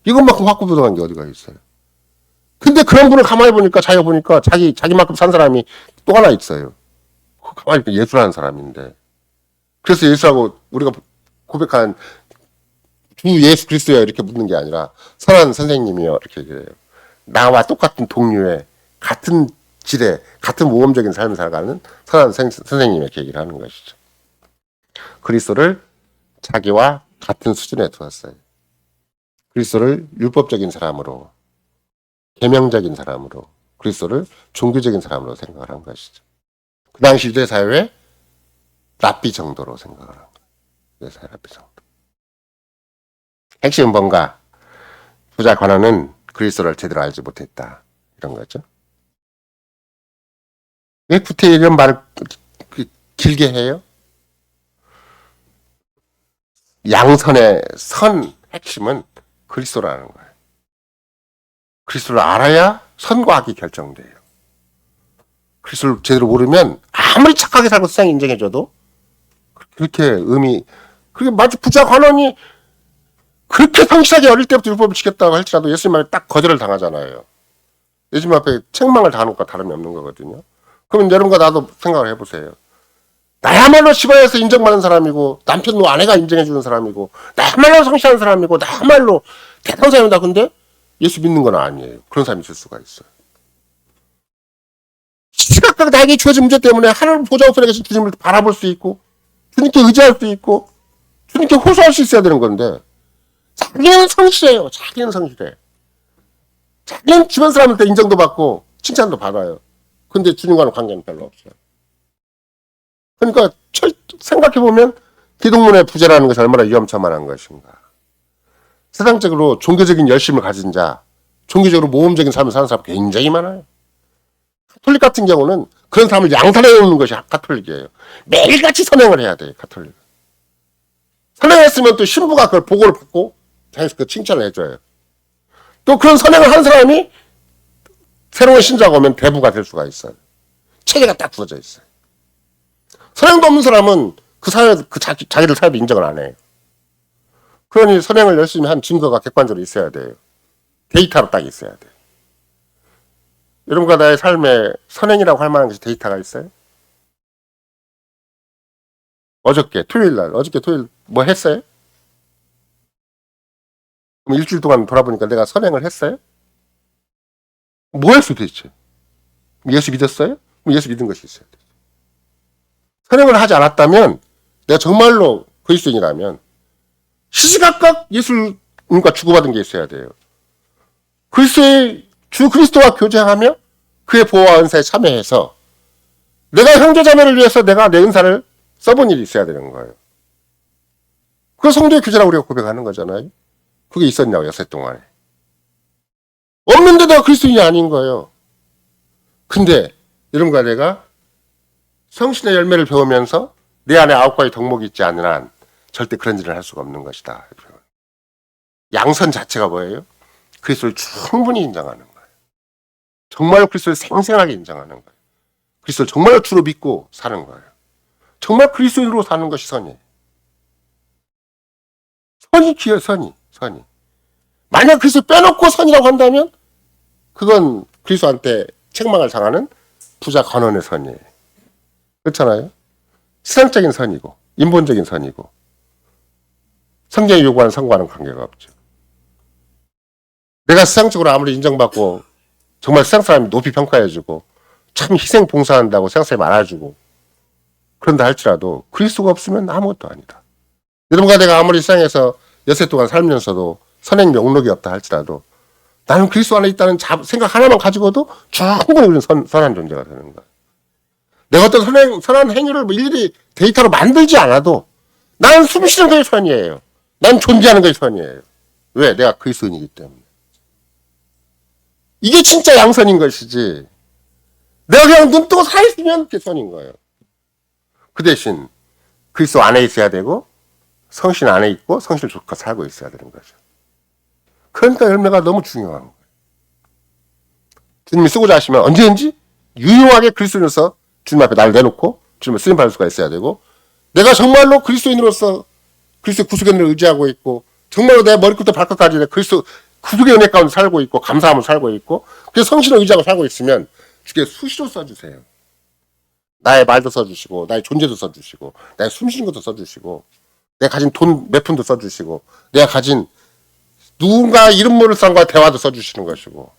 이것만큼 확고부동한 게 어디가 있어요. 근데 그런 분을 가만히 보니까 자기가 보니까 자기만큼 산 사람이 또 하나 있어요. 가만히 보니까 예수라는 사람인데, 그래서 예수라고 우리가 고백한 주 예수 그리스도야 이렇게 묻는 게 아니라 선한 선생님이요 이렇게 얘기해요. 나와 똑같은 동료에 같은 질에 같은 모험적인 삶을 살아가는 선한 선생님 이렇게 얘기를 하는 것이죠. 그리스도를 자기와 같은 수준에 두었어요. 그리스도를 율법적인 사람으로, 계명적인 사람으로, 그리스도를 종교적인 사람으로 생각을 한 것이죠. 그 당시 유대 사회의 랍비 정도로 생각을 한 거예요. 유대 사회 랍비 정도. 핵심은 뭔가? 부자 관원은 그리스도를 제대로 알지 못했다, 이런 거죠. 왜 구태 이런 말을 길게 해요? 양선의 선 핵심은 그리스도라는 거예요. 그리스도를 알아야 선과 악이 결정돼요. 그리스도를 제대로 모르면 아무리 착하게 살고 세상 인정해줘도 그렇게 그렇게 마치 부자 관원이 그렇게 성실하게 어릴 때부터 율법을 지켰다고 할지라도 예수님 앞에 딱 거절을 당하잖아요. 예수님 앞에 책망을 당하는 것과 다름이 없는 거거든요. 그럼 여러분과 나도 생각을 해보세요. 나야말로 집안에서 인정받는 사람이고 남편도 아내가 인정해주는 사람이고 나야말로 성실한 사람이고 나야말로 대단한 사람이다. 근데 예수 믿는 건 아니에요. 그런 사람이 있을 수가 있어요. 시각각 나에게 주어진 문제 때문에 하늘 보좌 우편에 계신 주님을 바라볼 수 있고 주님께 의지할 수 있고 주님께 호소할 수 있어야 되는 건데 자기는 성실해요. 자기는 성실해. 자기는 주변 사람한테 인정도 받고 칭찬도 받아요. 근데 주님과는 관계는 별로 없어요. 그러니까 생각해보면 기독론의 부재라는 것이 얼마나 위험천만한 것인가. 세상적으로 종교적인 열심을 가진 자, 종교적으로 모험적인 삶을 사는 사람 굉장히 많아요. 가톨릭 같은 경우는 그런 사람을 양산해 놓는 것이 가톨릭이에요. 매일같이 선행을 해야 돼요. 가톨릭. 선행했으면 또 신부가 그걸 보고를 받고 자기가 그 칭찬을 해줘요. 또 그런 선행을 한 사람이 새로운 신자가 오면 대부가 될 수가 있어요. 체계가 딱 부러져 있어요. 선행도 없는 사람은 그 사회, 자기들 사회도 인정을 안 해요. 그러니 선행을 열심히 한 증거가 객관적으로 있어야 돼요. 데이터로 딱 있어야 돼요. 여러분과 나의 삶에 선행이라고 할 만한 것이 데이터가 있어요? 어저께 토요일 뭐 했어요? 그럼 일주일 동안 돌아보니까 내가 선행을 했어요? 뭐 했어 도대체? 예수 믿었어요? 그럼 예수 믿은 것이 있어야 돼요. 선행을 하지 않았다면 내가 정말로 그리스도인이라면 시시각각 예수님과 주고받은 게 있어야 돼요. 그리스도의 주 그리스도와 교제하며 그의 보호와 은사에 참여해서 내가 형제자매를 위해서 내가 내 은사를 써본 일이 있어야 되는 거예요. 그 성도의 교제라고 우리가 고백하는 거잖아요. 그게 있었냐고 6해 동안에. 없는데 내가 그리스도인이 아닌 거예요. 근데 여러분과 내가 성신의 열매를 배우면서 내 안에 9가지 덕목이 있지 않는 한 절대 그런 일을 할 수가 없는 것이다. 양선 자체가 뭐예요? 그리스도를 충분히 인정하는 거예요. 정말로 그리스도를 생생하게 인정하는 거예요. 그리스도를 정말로 주로 믿고 사는 거예요. 정말 그리스도인으로 사는 것이 선이에요. 선이 귀해요. 선이. 만약 그리스도 빼놓고 선이라고 한다면 그건 그리스도한테 책망을 당하는 부자 간원의 선이에요. 그렇잖아요. 세상적인 선이고 인본적인 선이고 성경이 요구하는 선과는 관계가 없죠. 내가 세상적으로 아무리 인정받고 정말 세상 사람이 높이 평가해주고 참 희생 봉사한다고 세상 사람이 알아주고 그런다 할지라도 그리스도가 없으면 아무것도 아니다. 여러분과 내가 아무리 세상에서 6해 동안 살면서도 선행 명록이 없다 할지라도 나는 그리스도 안에 있다는 생각 하나만 가지고도 충분히 우리는 선한 존재가 되는 거야. 내가 어떤 선한 행위를 일일이 데이터로 만들지 않아도 나는 숨쉬는 것이 선이에요. 난 존재하는 것이 선이에요. 왜? 내가 그리스도인이기 때문에. 이게 진짜 양선인 것이지. 내가 그냥 눈 뜨고 서 있으면 그게 선인 거예요. 그 대신 그리스도 안에 있어야 되고 성신 안에 있고 성신을 좋게 살고 있어야 되는 거죠. 그러니까 열매가 너무 중요한 거예요. 주님이 쓰고자 하시면 언제든지 유용하게 그리스도인으로서 주님 앞에 나를 내놓고 주님을 쓰임받을 수가 있어야 되고 내가 정말로 그리스도인으로서 그리스도의 구속의 은혜를 의지하고 있고 정말로 내 머리끝부터 발끝까지 그리스도 구속의 은혜 가운데 살고 있고 감사함을 살고 있고 그래서 성신을 의지하고 살고 있으면 주께 수시로 써주세요. 나의 말도 써주시고 나의 존재도 써주시고 나의 숨쉬는 것도 써주시고 내가 가진 돈 몇 푼도 써주시고 내가 가진 누군가 이름 모를 사람과 대화도 써주시는 것이고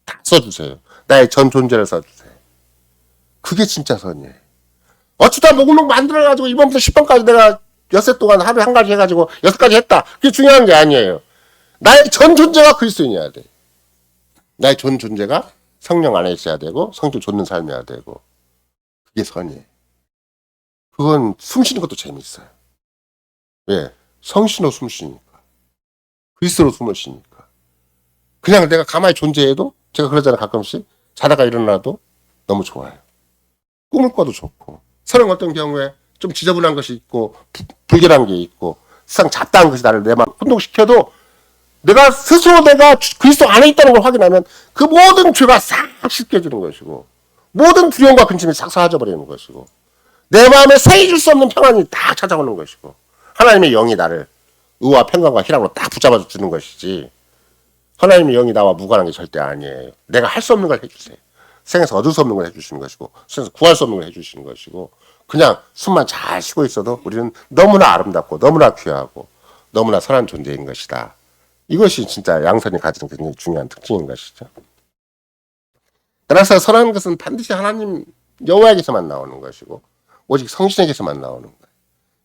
다 써주세요. 나의 전 존재를 써주세요. 그게 진짜 선이에요. 어쩌다 목록 만들어가지고 이번부터 10번까지 내가 6해 동안 하루에 한 가지 해가지고 6가지 했다. 그게 중요한 게 아니에요. 나의 전 존재가 그리스도인이어야 돼. 나의 전 존재가 성령 안에 있어야 되고 성도 좇는 삶이어야 되고 그게 선이에요. 그건 숨쉬는 것도 재밌어요. 왜? 성신으로 숨쉬니까. 그리스도로 숨을 쉬니까. 그냥 내가 가만히 존재해도 제가 그러잖아요. 가끔씩 자다가 일어나도 너무 좋아요. 꿈을 꿔도 좋고 서른 어떤 경우에 좀 지저분한 것이 있고 불결한 게 있고 세상 잡다한 것이 나를 내 마음 혼동시켜도 내가 스스로 내가 그리스도 안에 있다는 걸 확인하면 그 모든 죄가 싹 씻겨지는 것이고 모든 두려움과 근심이 싹 사라져버리는 것이고 내 마음에 세해질 수 없는 평안이 딱 찾아오는 것이고 하나님의 영이 나를 의와 평강과 희락으로 딱 붙잡아 주는 것이지 하나님의 영이 나와 무관한 게 절대 아니에요. 내가 할 수 없는 걸 해주세요. 세상에서 얻을 수 없는 걸 해주시는 것이고 세상에서 구할 수 없는 걸 해주시는 것이고 그냥 숨만 잘 쉬고 있어도 우리는 너무나 아름답고 너무나 귀하고 너무나 선한 존재인 것이다. 이것이 진짜 양선이 가지는 굉장히 중요한 특징인 것이죠. 따라서 선한 것은 반드시 하나님 여호와에게서만 나오는 것이고 오직 성신에게서만 나오는 거예요.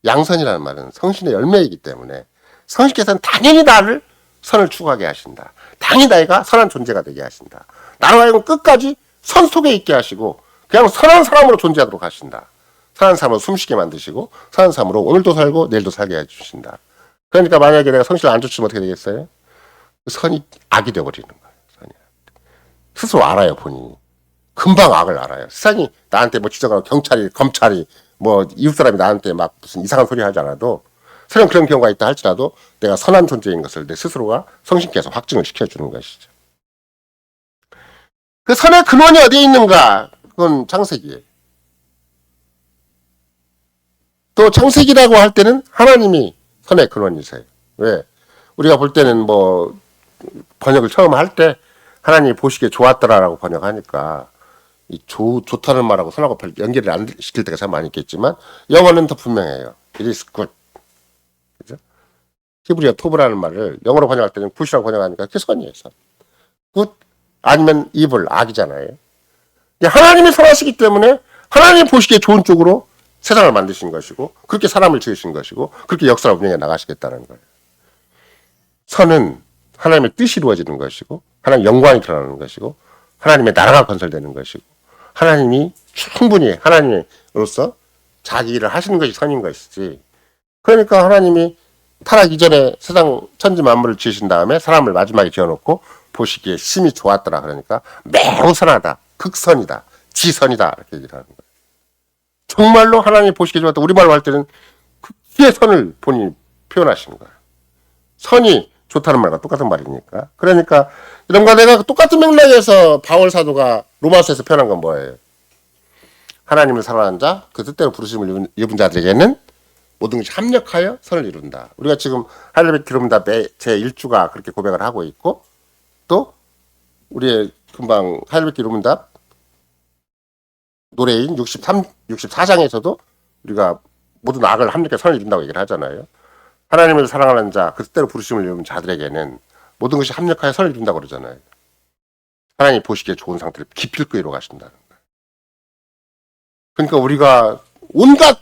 양선이라는 말은 성신의 열매이기 때문에 성신께서는 당연히 나를 선을 추구하게 하신다. 당연히 내가 선한 존재가 되게 하신다. 나로 하여금 끝까지 선 속에 있게 하시고 그냥 선한 사람으로 존재하도록 하신다. 선한 삶으로 숨쉬게 만드시고 선한 삶으로 오늘도 살고 내일도 살게 해주신다. 그러니까 만약에 내가 성신을 안 쫓으면 어떻게 되겠어요? 선이 악이 되어버리는 거예요. 선이. 스스로 알아요, 본인이. 금방 악을 알아요. 세상이 나한테 뭐 지적하고 경찰이, 검찰이, 뭐 이웃 사람이 나한테 막 무슨 이상한 소리 하지 않아도 설령 그런 경우가 있다 할지라도 내가 선한 존재인 것을 내 스스로가 성신께서 확증을 시켜주는 것이죠. 그 선의 근원이 어디에 있는가? 그건 창세기예요. 또 창세기라고 할 때는 하나님이 선의 근원이세요. 왜? 우리가 볼 때는 뭐 번역을 처음 할 때 하나님이 보시기에 좋았더라라고 번역하니까 이 좋다는 말하고 선하고 연결을 안 시킬 때가 참 많이 있겠지만 영어는 더 분명해요. It is good. 그죠? 히브리어 토브라는 말을 영어로 번역할 때는 굿이라고 번역하니까 그게 선이에요. 선. 굿 아니면 evil 악이잖아요. 하나님이 선하시기 때문에 하나님 보시기에 좋은 쪽으로 세상을 만드신 것이고 그렇게 사람을 지으신 것이고 그렇게 역사를 운영해 나가시겠다는 거예요. 선은 하나님의 뜻이 이루어지는 것이고 하나님의 영광이 드러나는 것이고 하나님의 나라가 건설되는 것이고 하나님이 충분히 하나님으로서 자기 일을 하시는 것이 선인 것이지. 그러니까 하나님이 타락 이전에 세상 천지 만물을 지으신 다음에 사람을 마지막에 지어놓고 보시기에 심히 좋았더라. 그러니까 매우 선하다. 극선이다. 지선이다. 이렇게 얘기를 하는 거예요. 정말로 하나님이 보시기에 좋았다. 우리말로 할 때는 극히의 선을 본인이 표현하시는 거예요. 선이 좋다는 말과 똑같은 말이니까. 그러니까 이런 거 내가 똑같은 맥락에서 바울 사도가 로마서에서 표현한 건 뭐예요? 하나님을 사랑하는 자, 그 뜻대로 부르심을 입은 자들에게는 모든 것이 합력하여 선을 이룬다. 우리가 지금 할렐루야 기름답 제1주가 그렇게 고백을 하고 있고 또 우리의 금방 할렐루야 기름답 노래인 64장에서도 우리가 모든 악을 합력해 선을 이룬다고 얘기를 하잖아요. 하나님을 사랑하는 자, 그 뜻대로 부르심을 입은 자들에게는 모든 것이 합력하여 선을 이룬다고 그러잖아요. 하나님이 보시기에 좋은 상태를 기필코 이루어 가신다는 거예요. 그러니까 우리가 온갖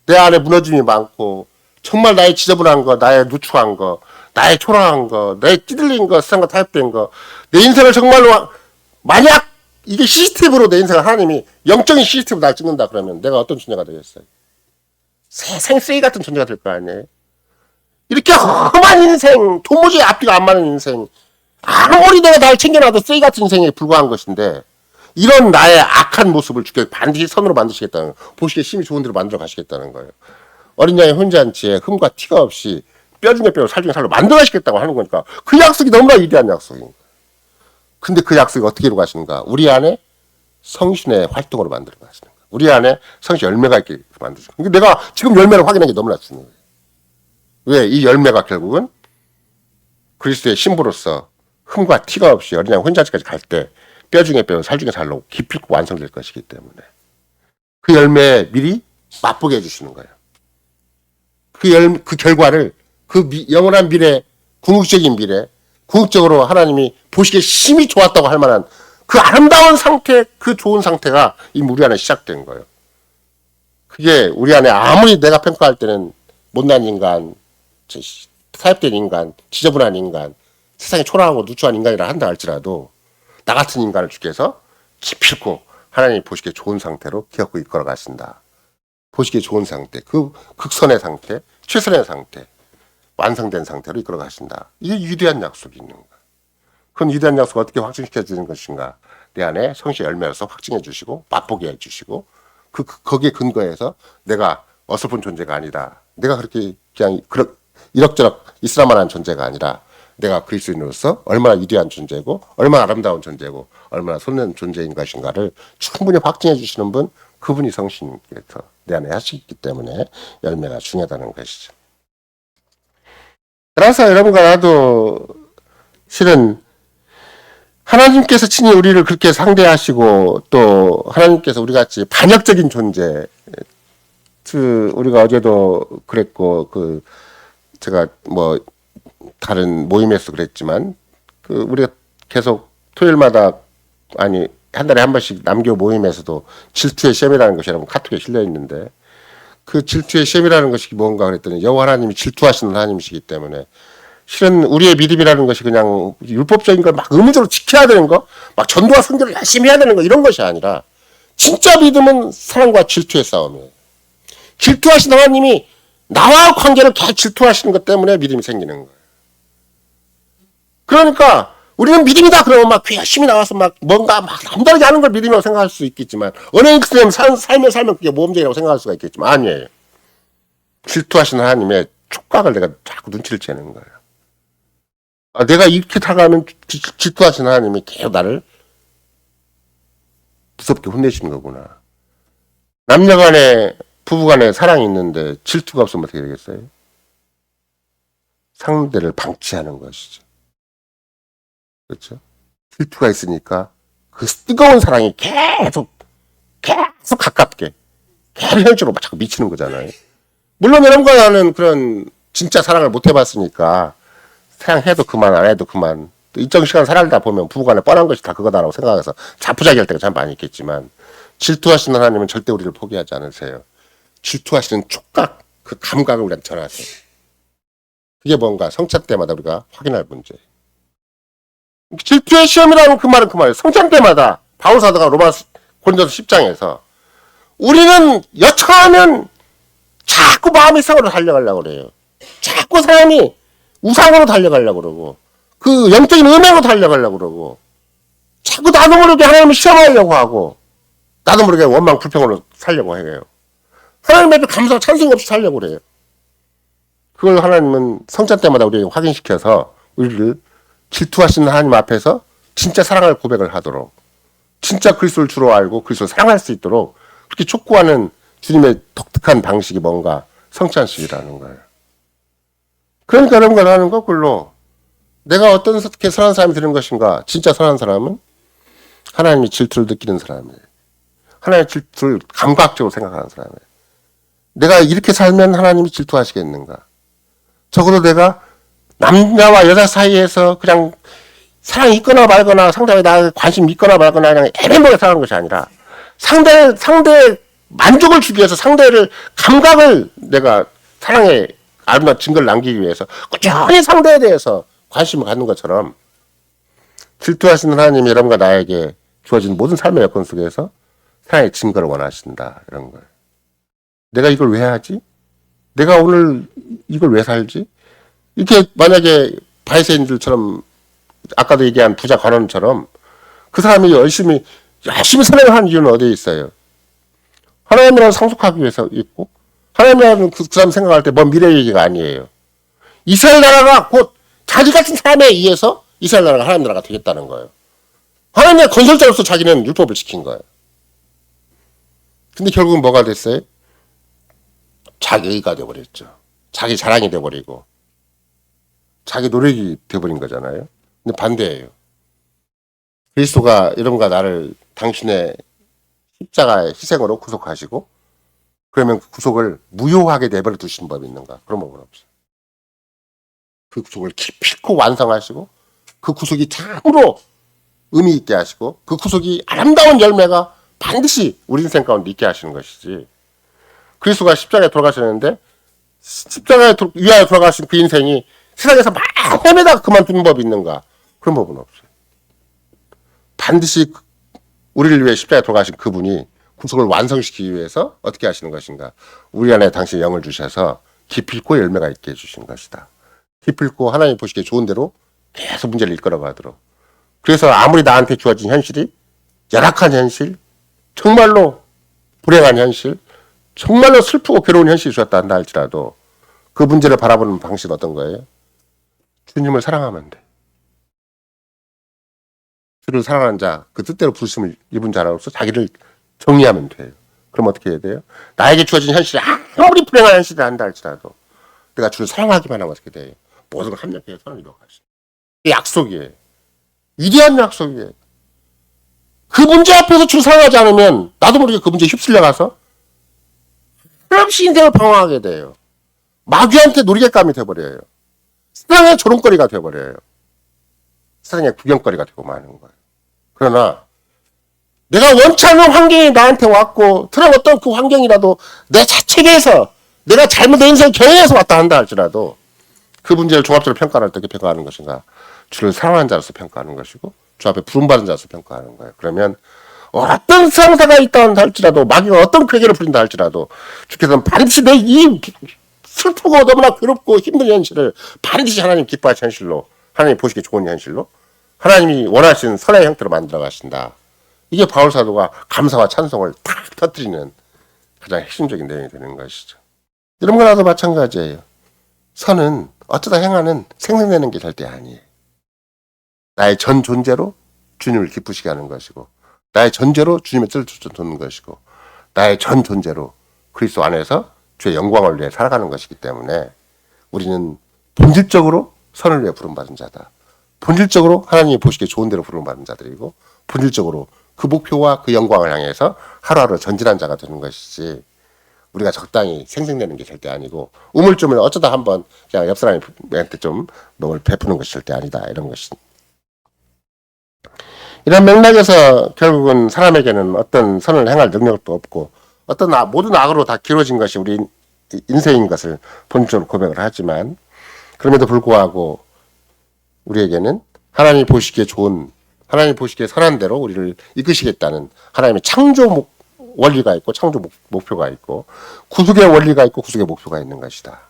내 안에 무너짐이 많고 정말 나의 지저분한 거, 나의 누추한 거, 나의 초라한 거, 나의 찌들린 거, 세상과 타협된 거, 내 인생을 정말로 만약 이게 CCTV로 내 인생을 하나님이 영적인 CCTV로 날 찍는다 그러면 내가 어떤 존재가 되겠어요? 세상 쓰레기 같은 존재가 될 거 아니에요? 이렇게 험한 인생, 도무지 앞뒤가 안 맞는 인생, 아무리 내가 날 챙겨놔도 쓰레기 같은 인생에 불과한 것인데 이런 나의 악한 모습을 주께 반드시 선으로 만드시겠다는 거예요. 보시기에 심히 좋은 대로 만들어 가시겠다는 거예요. 어린 양의 혼잔치에 흠과 티가 없이 뼈 중에 뼈로 살 중에 살로 만들어 가시겠다고 하는 거니까 그 약속이 너무나 위대한 약속인 거예요. 근데 그 약속이 어떻게 이루어 가시는가? 우리 안에 성신의 활동으로 만들어 가시는 거예요. 우리 안에 성신 열매가 있게 만드시는 거예요. 내가 지금 열매를 확인한 게 너무나 중요해요. 왜? 이 열매가 결국은 그리스도의 신부로서 흠과 티가 없이 어린 양 혼잔치까지 갈 때 뼈 중에 뼈, 살 중에 살로 기필코 완성될 것이기 때문에 그 열매 미리 맛보게 해주시는 거예요. 그 결과를 영원한 미래, 궁극적인 미래, 궁극적으로 하나님이 보시기에 심히 좋았다고 할 만한 그 아름다운 상태, 그 좋은 상태가 이미 우리 안에 시작된 거예요. 그게 우리 안에 아무리 내가 평가할 때는 못난 인간, 타협된 인간, 지저분한 인간, 세상에 초라하고 누추한 인간이라 한다 할지라도 나 같은 인간을 주께서 기필코 하나님이 보시기에 좋은 상태로 기억고 이끌어 가신다. 보시기에 좋은 상태, 그 극선의 상태, 최선의 상태, 완성된 상태로 이끌어 가신다. 이게 위대한 약속이 있는 거야. 그건 위대한 약속을 어떻게 확증시켜 주는 것인가? 내 안에 성신의 열매로서 확증해 주시고 맛보게 해 주시고 거기에 근거해서 내가 어설픈 존재가 아니다. 내가 그렇게 그냥 이럭저럭 있으라만한 존재가 아니라 내가 그리스도인으로서 얼마나 위대한 존재고 얼마나 아름다운 존재고 얼마나 손는 존재인 것인가를 충분히 확증해 주시는 분, 그분이 성신께서 내 안에 하시기 때문에 열매가 중요하다는 것이죠. 따라서 여러분과 나도 실은 하나님께서 친히 우리를 그렇게 상대하시고 또 하나님께서 우리같이 반역적인 존재, 우리가 어제도 그랬고, 제가 뭐, 다른 모임에서 그랬지만, 우리가 계속 토요일마다, 아니, 한 달에 한 번씩 남교 모임에서도 질투의 시험이라는 것이 여러분 카톡에 실려 있는데, 그 질투의 시험이라는 것이 뭔가 그랬더니 여호와 하나님이 질투하시는 하나님이시기 때문에 실은 우리의 믿음이라는 것이 그냥 율법적인 걸 막 의무적으로 지켜야 되는 거, 막 전도와 선교를 열심히 해야 되는 거 이런 것이 아니라 진짜 믿음은 사랑과 질투의 싸움이에요. 질투하시는 하나님이 나와 관계를 다 질투하시는 것 때문에 믿음이 생기는 거예요. 그러니까 우리는 믿음이다 그러면 막 열심히 나와서 막 뭔가 막 남다르게 하는 걸 믿음이라고 생각할 수 있겠지만 은행스님 살면 그게 모범적이라고 생각할 수가 있겠지만 아니에요. 질투하시는 하나님의 촉각을 내가 자꾸 눈치를 채는 거예요. 내가 이렇게 살아가면 질투하시는 하나님이 계속 나를 무섭게 혼내시는 거구나. 남녀간에 부부간에 사랑이 있는데 질투가 없으면 어떻게 되겠어요? 상대를 방치하는 것이죠. 그렇죠? 질투가 있으니까 그 뜨거운 사랑이 계속 가깝게 계속 현실로 막 자꾸 미치는 거잖아요. 물론 여러분과 나는 그런 진짜 사랑을 못 해봤으니까 사랑해도 그만 안 해도 그만 또 일정 시간 살다 보면 부부간에 뻔한 것이 다 그거다라고 생각해서 자포자기할 때가 참 많이 있겠지만 질투하시는 하나님은 절대 우리를 포기하지 않으세요. 질투하시는 촉각 그 감각을 우리한테 전하세요. 그게 뭔가 성찬 때마다 우리가 확인할 문제예요. 질투의 시험이라는 그 말은 그 말이에요. 성찬 때마다 바울 사도가 고린도서 10장에서 우리는 여차하면 자꾸 마음의 이상으로 달려가려고 그래요. 자꾸 사람이 우상으로 달려가려고 그러고 그 영적인 음행으로 달려가려고 그러고 자꾸 나도 모르게 하나님을 시험하려고 하고 나도 모르게 원망 불평으로 살려고 해요. 하나님 앞에 감사와 찬송 없이 살려고 그래요. 그걸 하나님은 성찬 때마다 우리에게 확인시켜서 우리를 질투하시는 하나님 앞에서 진짜 사랑을 고백을 하도록 진짜 그리스도를 주로 알고 그리스도를 사랑할 수 있도록 그렇게 촉구하는 주님의 독특한 방식이 뭔가 성찬식이라는 거예요. 그러니까 여러분과 나는 거꾸로 내가 어떻게 선한 사람이 되는 것인가. 진짜 선한 사람은 하나님이 질투를 느끼는 사람이에요. 하나님의 질투를 감각적으로 생각하는 사람이에요. 내가 이렇게 살면 하나님이 질투하시겠는가. 적어도 내가 남자와 여자 사이에서 그냥 사랑이 있거나 말거나 상대방이 나에게 관심이 있거나 말거나 그냥 애매모호하게 사는 것이 아니라 상대의 만족을 주기 위해서 상대를 감각을 내가 사랑의 아름다운 증거를 남기기 위해서 꾸준히 상대에 대해서 관심을 갖는 것처럼 질투하시는 하나님이 여러분과 나에게 주어진 모든 삶의 여건 속에서 사랑의 증거를 원하신다. 이런 거예요. 내가 이걸 왜 하지? 내가 오늘 이걸 왜 살지? 이렇게 만약에 바리새인들처럼 아까도 얘기한 부자 관원처럼 그 사람이 열심히 선행을 하는 이유는 어디에 있어요? 하나님이랑 상속하기 위해서 있고 하나님이라는 그 사람 생각할 때 먼 미래 얘기가 아니에요. 이스라엘 나라가 곧 자기 같은 사람에 의해서 이스라엘 나라가 하나님 나라가 되겠다는 거예요. 하나님의 건설자로서 자기는 율법을 지킨 거예요. 근데 결국은 뭐가 됐어요? 자기 의가 되어버렸죠. 자기 자랑이 되어버리고 자기 노력이 되어버린 거잖아요. 근데 반대예요. 그리스도가 여러분과 나를 당신의 십자가의 희생으로 구속하시고 그러면 그 구속을 무효하게 내버려 두신 법이 있는가? 그런 법은 없어요. 그 구속을 기필코 완성하시고 그 구속이 참으로 의미 있게 하시고 그 구속이 아름다운 열매가 반드시 우리 인생 가운데 있게 하시는 것이지. 그리스도가 십자가에 돌아가셨는데 십자가에 위하여 돌아가신 그 인생이 세상에서 막 헤매다가 그만두는 법이 있는가? 그런 법은 없어요. 반드시 우리를 위해 십자가에 돌아가신 그분이 구속을 완성시키기 위해서 어떻게 하시는 것인가? 우리 안에 당신의 영을 주셔서 기필코 열매가 있게 해주신 것이다. 기필코 하나님 보시기에 좋은 대로 계속 문제를 이끌어가도록. 그래서 아무리 나한테 주어진 현실이 열악한 현실, 정말로 불행한 현실, 정말로 슬프고 괴로운 현실이 주었다 한다 할지라도 그 문제를 바라보는 방식은 어떤 거예요? 주님을 사랑하면 돼. 주를 사랑하는 자, 그 뜻대로 부르심을 입은 자로서 자기를 정리하면 돼요. 그럼 어떻게 해야 돼요? 나에게 주어진 현실이 아무리 불행한 현실이 한다 할지라도 내가 주를 사랑하기만 하면 어떻게 돼요? 모든 걸 합력해서 선을 이루어가시죠. 이게 약속이에요. 위대한 약속이에요. 그 문제 앞에서 주를 사랑하지 않으면 나도 모르게 그 문제에 휩쓸려가서 끊임없이 인생을 방황하게 돼요. 마귀한테 놀이개감이 돼버려요. 세상의 조롱거리가 돼버려요. 세상의 구경거리가 되고 마는 거예요. 그러나 내가 원치 않는 환경이 나한테 왔고 틀어졌던 그 환경이라도 내 자책에서 내가 잘못된 인생 경영에서 왔다 한다 할지라도 그 문제를 종합적으로 평가를 어떻게 평가하는 것인가? 주를 사랑하는 자로서 평가하는 것이고 주 앞에 부름받은 자로서 평가하는 거예요. 그러면 어떤 상사가 있다 할지라도 마귀가 어떤 괴계를 부린다 할지라도 주께서는 반드시 내 이 슬프고 너무나 괴롭고 힘든 현실을 반드시 하나님 기뻐하시는 현실로 하나님 보시기 좋은 현실로 하나님이 원하시는 선의 형태로 만들어 가신다. 이게 바울 사도가 감사와 찬송을 탁 터뜨리는 가장 핵심적인 내용이 되는 것이죠. 이런 거라도 마찬가지예요. 선은 어쩌다 행하는 생성되는 게 절대 아니에요. 나의 전 존재로 주님을 기쁘시게 하는 것이고 나의 전제로 주님의 뜻을 쫓는 것이고 나의 전 존재로 그리스도 안에서 주의 영광을 위해 살아가는 것이기 때문에 우리는 본질적으로 선을 위해 부름받은 자다. 본질적으로 하나님이 보시기에 좋은 대로 부름받은 자들이고 본질적으로 그 목표와 그 영광을 향해서 하루하루 전진한 자가 되는 것이지 우리가 적당히 생생내는 게 절대 아니고 우물쭈물 어쩌다 한번 그냥 옆 사람한테 좀 뭘 베푸는 것이 절대 아니다. 이런 것이. 이런 맥락에서 결국은 사람에게는 어떤 선을 행할 능력도 없고 어떤 모든 악으로 다 기울어진 것이 우리 인생인 것을 본질적으로 고백을 하지만 그럼에도 불구하고 우리에게는 하나님이 보시기에 좋은 하나님이 보시기에 선한 대로 우리를 이끄시겠다는 하나님의 창조 원리가 있고 창조 목표가 있고 구속의 원리가 있고 구속의 목표가 있는 것이다.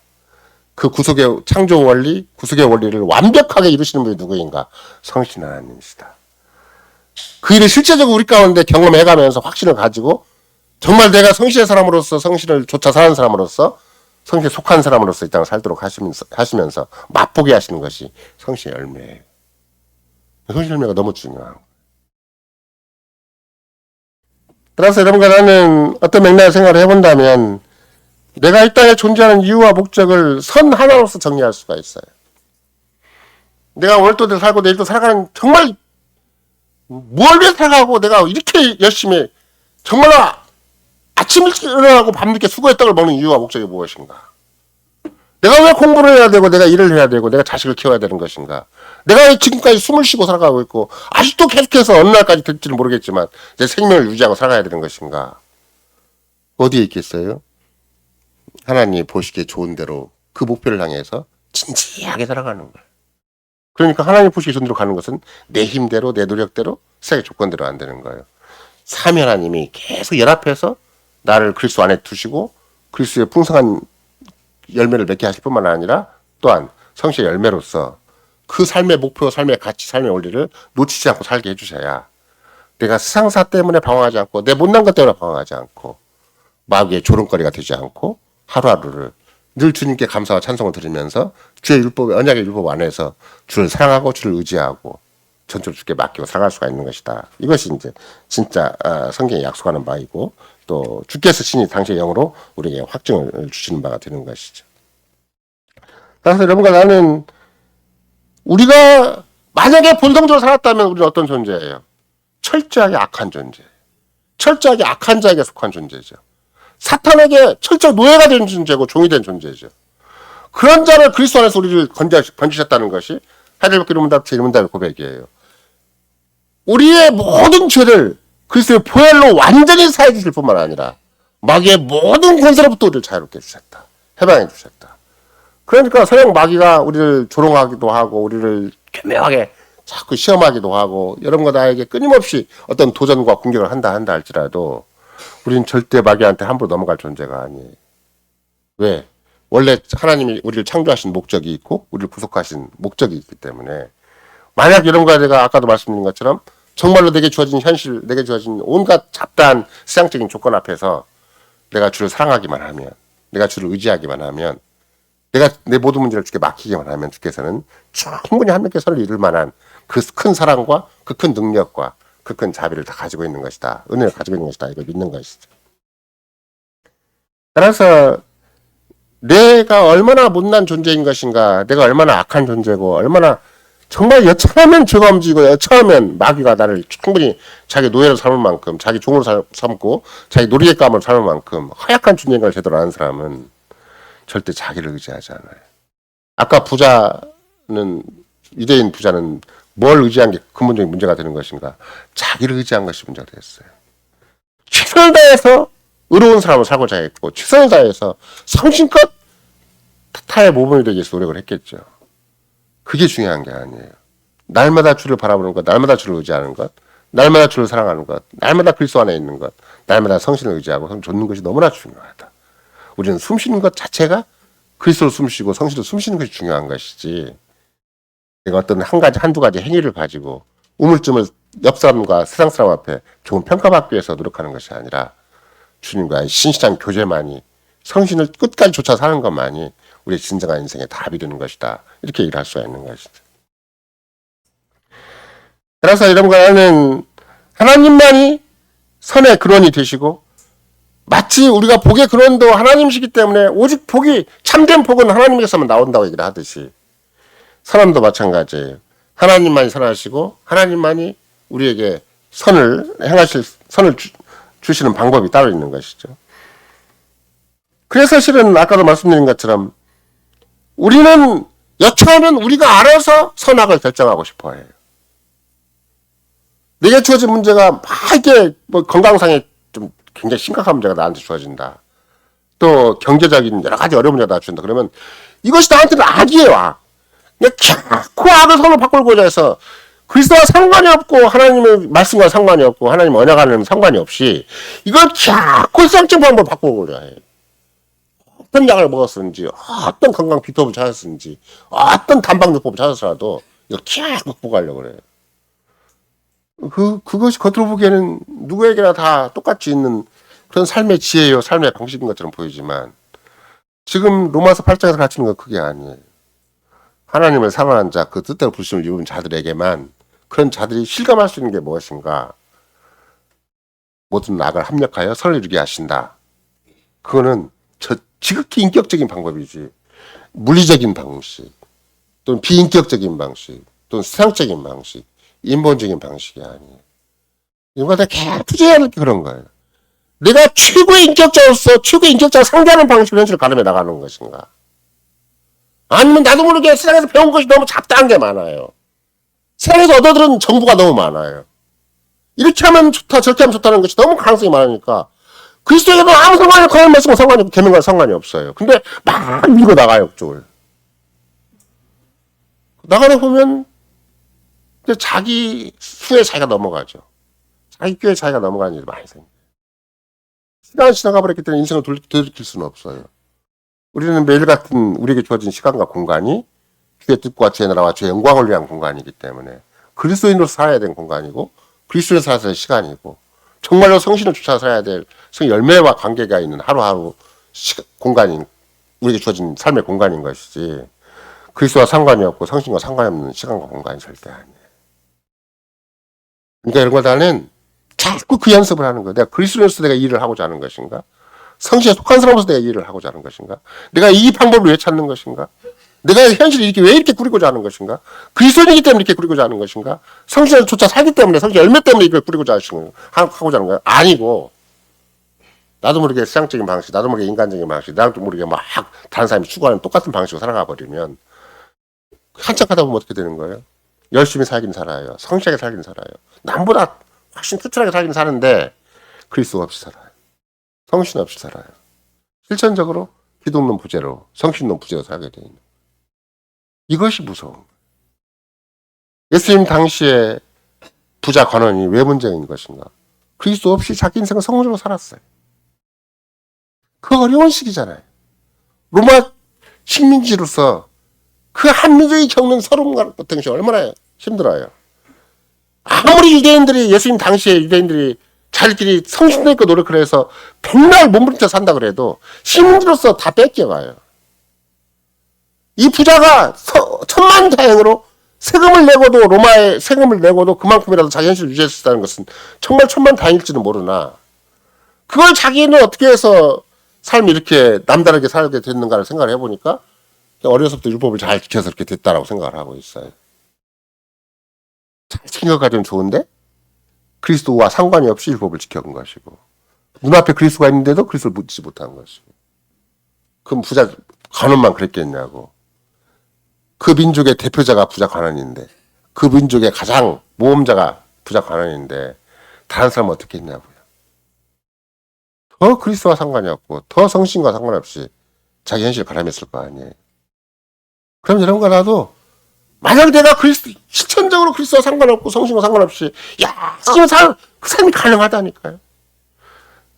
그 구속의 창조 원리, 구속의 원리를 완벽하게 이루시는 분이 누구인가? 성신 하나님이시다. 그 일을 실제적으로 우리 가운데 경험해가면서 확신을 가지고 정말 내가 성신의 사람으로서 성신을 조차 사는 사람으로서 성신에 속한 사람으로서 이 땅을 살도록 하시면서 맛보게 하시는 것이 성신의 열매예요. 성신의 열매가 너무 중요한 거예요. 따라서 여러분과 나는 어떤 맥락을 생각을 해본다면 내가 이 땅에 존재하는 이유와 목적을 선 하나로서 정리할 수가 있어요. 내가 오늘도 살고 내일도 살아가는 정말 뭘 위해 살아가고 내가 이렇게 열심히 정말로 아침 일찍 일어나고 밤늦게 수고의 떡을 먹는 이유와 목적이 무엇인가? 내가 왜 공부를 해야 되고 내가 일을 해야 되고 내가 자식을 키워야 되는 것인가? 내가 지금까지 숨을 쉬고 살아가고 있고 아직도 계속해서 어느 날까지 될지는 모르겠지만 내 생명을 유지하고 살아가야 되는 것인가? 어디에 있겠어요? 하나님이 보시기에 좋은 대로 그 목표를 향해서 진지하게 살아가는 거예요. 그러니까 하나님 보시기에 좋은 대로 가는 것은 내 힘대로 내 노력대로 세상의 조건대로 안 되는 거예요. 삼위 하나님이 계속 연합해서 나를 그리스도 안에 두시고 그리스도의 풍성한 열매를 맺게 하실 뿐만 아니라 또한 성신의 열매로서 그 삶의 목표, 삶의 가치, 삶의 원리를 놓치지 않고 살게 해주셔야 내가 세상사 때문에 방황하지 않고 내 못난 것 때문에 방황하지 않고 마귀의 조롱거리가 되지 않고 하루하루를 늘 주님께 감사와 찬송을 드리면서 주의 율법, 언약의 율법 안에서 주를 사랑하고 주를 의지하고 전적으로 주께 맡기고 살아갈 수가 있는 것이다. 이것이 이제 진짜 성경이 약속하는 바이고 또 주께서 신이 당신의 영으로 우리에게 확증을 주시는 바가 되는 것이죠. 그래서 여러분과 나는 우리가 만약에 본성적으로 살았다면 우리는 어떤 존재예요? 철저하게 악한 존재예요. 철저하게 악한 자에게 속한 존재죠. 사탄에게 철저 노예가 된 존재고 종이 된 존재죠. 그런 자를 그리스도 안에서 우리를 건지셨다는 것이 하늘밖에 이루문답 제1문답의 고백이에요. 우리의 모든 죄를 그리스도의 보혈로 완전히 사해 주실 뿐만 아니라 마귀의 모든 권세로부터 우리를 자유롭게 해주셨다. 해방해 주셨다. 그러니까 서양 마귀가 우리를 조롱하기도 하고 우리를 교묘하게 자꾸 시험하기도 하고 여러분과 나에게 끊임없이 어떤 도전과 공격을 한다 할지라도 우리는 절대 마귀한테 함부로 넘어갈 존재가 아니에요. 왜? 원래 하나님이 우리를 창조하신 목적이 있고 우리를 구속하신 목적이 있기 때문에 만약 여러분과 제가 아까도 말씀드린 것처럼 정말로 내게 주어진 현실, 내게 주어진 온갖 잡다한 세상적인 조건 앞에서 내가 주를 사랑하기만 하면 내가 주를 의지하기만 하면 내가 내 모든 문제를 주께 맡기기만 하면 주께서는 충분히 하나님께 선을 이룰 만한 그 큰 사랑과 그 큰 능력과 그 큰 자비를 다 가지고 있는 것이다. 은혜를 가지고 있는 것이다. 이걸 믿는 것이죠. 따라서 내가 얼마나 못난 존재인 것인가, 내가 얼마나 악한 존재고, 얼마나 정말 여차하면 죄가 움직이고 여차하면 마귀가 나를 충분히 자기 노예로 삼을 만큼 자기 종으로 삼고 자기 놀이개감으로 삼을 만큼 허약한 주님을 제대로 아는 사람은 절대 자기를 의지하지 않아요. 아까 유대인 부자는 뭘 의지한 게 근본적인 문제가 되는 것인가? 자기를 의지한 것이 문제가 됐어요. 최선을 다해서 의로운 사람을 살고자 했고 최선을 다해서 성심껏 타의 모범이 되기 위해서 노력을 했겠죠. 그게 중요한 게 아니에요. 날마다 주를 바라보는 것, 날마다 주를 의지하는 것, 날마다 주를 사랑하는 것, 날마다 그리스도 안에 있는 것, 날마다 성신을 의지하고 성 좇는 것이 너무나 중요하다. 우리는 숨쉬는 것 자체가 그리스도로 숨쉬고 성신으로 숨쉬는 것이 중요한 것이지, 내가 어떤 한두 가지 행위를 가지고 우물쭈물 옆 사람과 세상 사람 앞에 좋은 평가받기 위해서 노력하는 것이 아니라 주님과의 신실한 교제만이, 성신을 끝까지 쫓아 사는 것만이 우리의 진정한 인생의 답이 되는 것이다. 이렇게 얘기를 할 수가 있는 것이죠. 그래서 여러분과는 하나님만이 선의 근원이 되시고, 마치 우리가 복의 근원도 하나님이시기 때문에 오직 복이, 참된 복은 하나님께서만 나온다고 얘기를 하듯이 사람도 마찬가지예요. 하나님만이 선하시고 하나님만이 우리에게 선을 주시는 방법이 따로 있는 것이죠. 그래서 실은 아까도 말씀드린 것처럼 우리는 여차하면 우리가 알아서 선악을 결정하고 싶어 해요. 내게 주어진 문제가 막 이게 건강상에 좀 굉장히 심각한 문제가 나한테 주어진다. 또 경제적인 여러 가지 어려운 문제가 나한테 주어진다. 그러면 이것이 나한테는 악이에요, 악. 그 악을 서로 바꾸고자 해서 그리스도와 상관이 없고 하나님의 말씀과 상관이 없고 하나님 언약과는 상관이 없이 이걸 자꾸 상증 방법을 바꾸고자 해요. 어떤 약을 먹었는지, 어떤 건강 비법을 찾았는지, 어떤 단방요법을 찾았어라도 이걸 계속 바꿔가려고 그래요. 그것이 겉으로 보기에는 누구에게나 다 똑같이 있는 그런 삶의 지혜요, 삶의 방식인 것처럼 보이지만, 지금 로마서 8장에서 가르치는 건 그게 아니에요. 하나님을 사랑하는 자, 그 뜻대로 부르심을 입은 자들에게만, 그런 자들이 실감할 수 있는 게 무엇인가? 모든 악을 합력하여 선을 이루게 하신다. 그거는 지극히 인격적인 방법이지, 물리적인 방식, 또는 비인격적인 방식, 또는 수상적인 방식, 인본적인 방식이 아니에요. 이건 다 개투제하는 게 그런 거예요. 내가 최고의 인격자로서 최고의 인격자를 상대하는 방식으로 현실을 가름해 나가는 것인가? 아니면 나도 모르게 세상에서 배운 것이 너무 잡다한 게 많아요. 세상에서 얻어들은 정보가 너무 많아요. 이렇게 하면 좋다, 저렇게 하면 좋다는 것이 너무 가능성이 많으니까 그리스도에게도 아무 상관이 없고 하나님 말씀과 상관이 없고 계명과 상관이 없어요. 근데 막 밀고 나가요, 그쪽을. 나가다 보면 자기 수에 자기가 넘어가죠. 자기 꾀에 자기가 넘어가는 일이 많이 생겨요. 시간이 지나가 버렸기 때문에 인생을 되돌릴 수는 없어요. 우리는 매일 같은 우리에게 주어진 시간과 공간이 주의 뜻과 주의 나라와 주의 영광을 위한 공간이기 때문에 그리스도인으로 살아야 되는 공간이고, 그리스도인으로 살아야 될 시간이고, 정말로 성신을 쫓아 살아야 될 성 열매와 관계가 있는 하루하루 공간인, 우리에게 주어진 삶의 공간인 것이지, 그리스도와 상관이 없고 성신과 상관이 없는 시간과 공간이 절대 아니에요. 그러니까 이런 것보다는 자꾸 그 연습을 하는 거예요. 내가 그리스도인으로서 내가 일을 하고자 하는 것인가? 성신에 속한 사람으로서 내가 일을 하고자 하는 것인가? 내가 이 방법을 왜 찾는 것인가? 내가 현실을 왜 이렇게 꾸리고자 하는 것인가? 그리스도인이기 때문에 이렇게 꾸리고자 하는 것인가? 성신을 쫓아 살기 때문에, 성신 열매 때문에 이걸 꾸리고자 하고자 하는 거야? 아니고, 나도 모르게 세상적인 방식, 나도 모르게 인간적인 방식, 나도 모르게 막 다른 사람이 추구하는 똑같은 방식으로 살아가 버리면 한참 하다 보면 어떻게 되는 거예요? 열심히 살긴 살아요. 성실하게 살긴 살아요. 남보다 훨씬 투철하게 살긴 사는데 그리스도 없이 살아요. 성신 없이 살아요. 실천적으로 기도 없는 부재로, 성신 없는 부재로 살게 되는 거예요. 이것이 무서운 거예요. 예수님 당시에 부자 관원이 왜 문제인 것인가? 그리스도 없이 자기 인생을 성공적으로 살았어요. 그 어려운 시기잖아요. 로마 식민지로서 그 한 민족이 겪는 서러움 같은 것이 얼마나 힘들어요. 아무리 유대인들이, 예수님 당시에 유대인들이 자기들끼리 성신도 있고 노력을 해서 백날 몸부림쳐 산다 그래도 식민지로서 다 뺏겨가요. 이 부자가 천만다행으로 세금을 내고도, 로마에 세금을 내고도 그만큼이라도 자기 현실을 유지했다는 것은 정말 천만다행일지는 모르나, 그걸 자기는 어떻게 해서 삶이 이렇게 남다르게 살게 됐는가를 생각을 해보니까 어려서부터 율법을 잘 지켜서 이렇게 됐다라고 생각을 하고 있어요. 잘 챙겨가지면 좋은데 그리스도와 상관이 없이 율법을 지켜온 것이고 눈앞에 그리스도가 있는데도 그리스도를 묻지 못한 것이고 그럼 부자 관원만 그랬겠냐고. 그 민족의 대표자가 부자 관원인데 그 민족의 가장 모험자가 부자 관원인데 다른 사람은 어떻게 했냐고요. 더 그리스도와 상관이 없고 더 성신과 상관없이 자기 현실을 가람했을 거 아니에요. 그럼 여러분과 나도 만약 내가 실천적으로 그리스도와 상관없고 성신과 상관없이 그 삶이 가능하다니까요.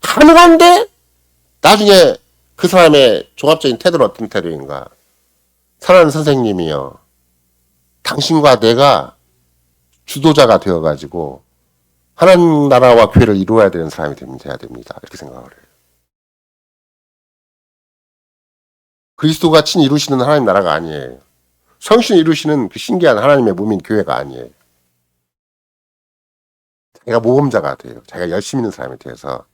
가능한데 나중에 그 사람의 종합적인 태도는 어떤 태도인가. 사랑하는 선생님이요. 당신과 내가 주도자가 되어가지고 하나님 나라와 교회를 이루어야 되는 사람이 돼야 됩니다. 이렇게 생각을 해요. 그리스도가 친 이루시는 하나님 나라가 아니에요. 성신이 이루시는 그 신기한 하나님의 몸인 교회가 아니에요. 자기가 모험자가 돼요. 자기가 열심히 있는 사람이 돼서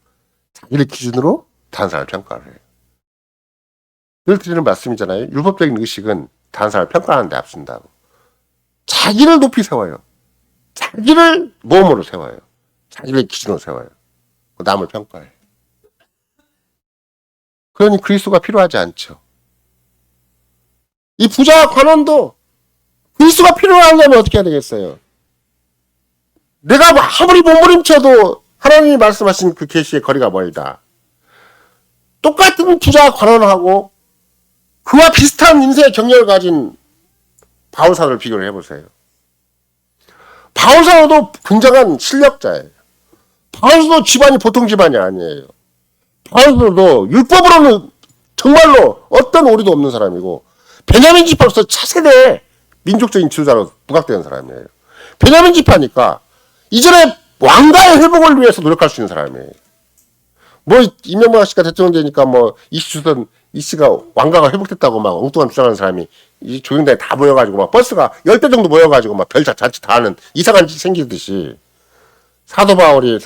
자기를 기준으로 다른 사람을 평가를 해요. 늘 드리는 말씀이잖아요. 율법적인 의식은 다른 사람을 평가하는 데 앞선다고. 자기를 높이 세워요. 자기를 모험으로 세워요. 자기를 기준으로 세워요. 남을 평가해요. 그러니 그리스도가 필요하지 않죠. 이 부자 관원도 그리스도가 필요하려면 어떻게 해야 되겠어요? 내가 아무리 몸부림쳐도 하나님이 말씀하신 그 계시의 거리가 멀다. 똑같은 부자 관원하고 그와 비슷한 인생의 경력을 가진 바울사도를 비교를 해보세요. 바울사도도 굉장한 실력자예요. 바울사도 집안이 보통 집안이 아니에요. 바울사도도 율법으로는 정말로 어떤 오류도 없는 사람이고 베냐민 지파로서 차세대 민족적인 지도자로 부각되는 사람이에요. 베냐민 지파니까 이전에 왕가의 회복을 위해서 노력할 수 있는 사람이에요. 이명박 씨가 대통령 되니까 이씨가 왕가가 회복됐다고 막 엉뚱한 주장하는 사람이 이 조경단에 다 모여가지고 막 버스가 10대 정도 모여가지고 막 별 잔치 다 하는 이상한 짓 생기듯이 사도 바울이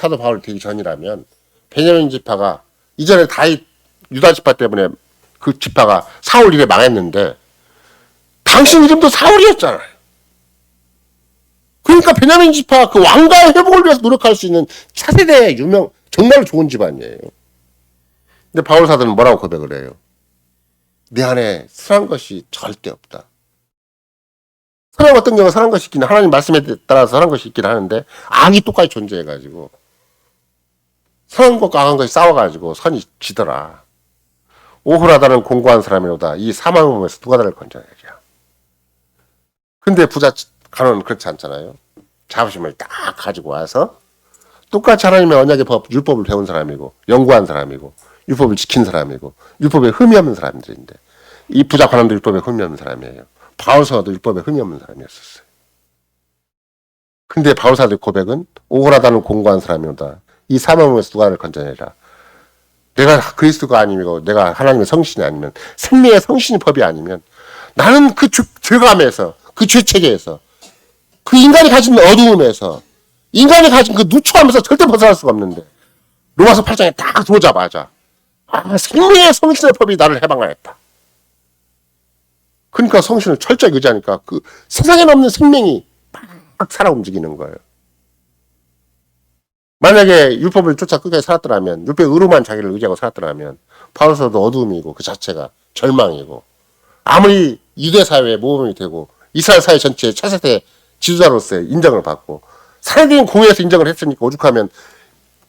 되기 전이라면 베냐민 지파가 이전에 다윗 유다 지파 때문에 그 지파가 사울 이래 망했는데 당신 이름도 사울이었잖아요. 그러니까 베냐민 지파 그 왕가의 회복을 위해서 노력할 수 있는 차세대의 정말 좋은 집안이에요. 근데 바울 사도는 뭐라고 고백을 해요? 내 안에 선한 것이 절대 없다. 선한 어떤 경우는 선한 것이 있긴 하나님 말씀에 따라서 선한 것이 있긴 하는데 악이 똑같이 존재해가지고 선한 것과 악한 것이 싸워가지고 선이 지더라. 오호라다는 공고한 사람이로다. 이 사망의 몸에서 누가 나를 건져내랴. 근데 부자 간원은 그렇지 않잖아요. 자부심을 딱 가지고 와서 똑같이 하나님의 언약의 율법을 배운 사람이고 연구한 사람이고 율법을 지킨 사람이고 율법에 흠이 없는 사람들인데 이 부자 관원도 율법에 흠이 없는 사람이에요. 바울사도 율법에 흠이 없는 사람이었어요. 근데 바울사도의 고백은 오호라다는 공고한 사람이로다. 이 사망의 몸에서 누가 나를 건져내랴. 내가 그리스도가 아니고 내가 하나님의 성신이 아니면 생명의 성신의 법이 아니면 나는 그 죄감에서 그 죄체계에서 그 인간이 가진 어두움에서 인간이 가진 그 누추함에서 절대 벗어날 수가 없는데 로마서 8장에 딱 들어오자마자 생명의 성신의 법이 나를 해방하였다. 그러니까 성신을 철저히 의지하니까 그 세상에 없는 생명이 막 살아 움직이는 거예요. 만약에 율법을 쫓아 끝까지 살았더라면 율법의 의로만 자기를 의지하고 살았더라면 바울서도 어두움이고 그 자체가 절망이고 아무리 유대 사회의 모범이 되고 이스라엘 사회 전체의 차세대 지도자로서의 인정을 받고 사회적인 공회에서 인정을 했으니까 오죽하면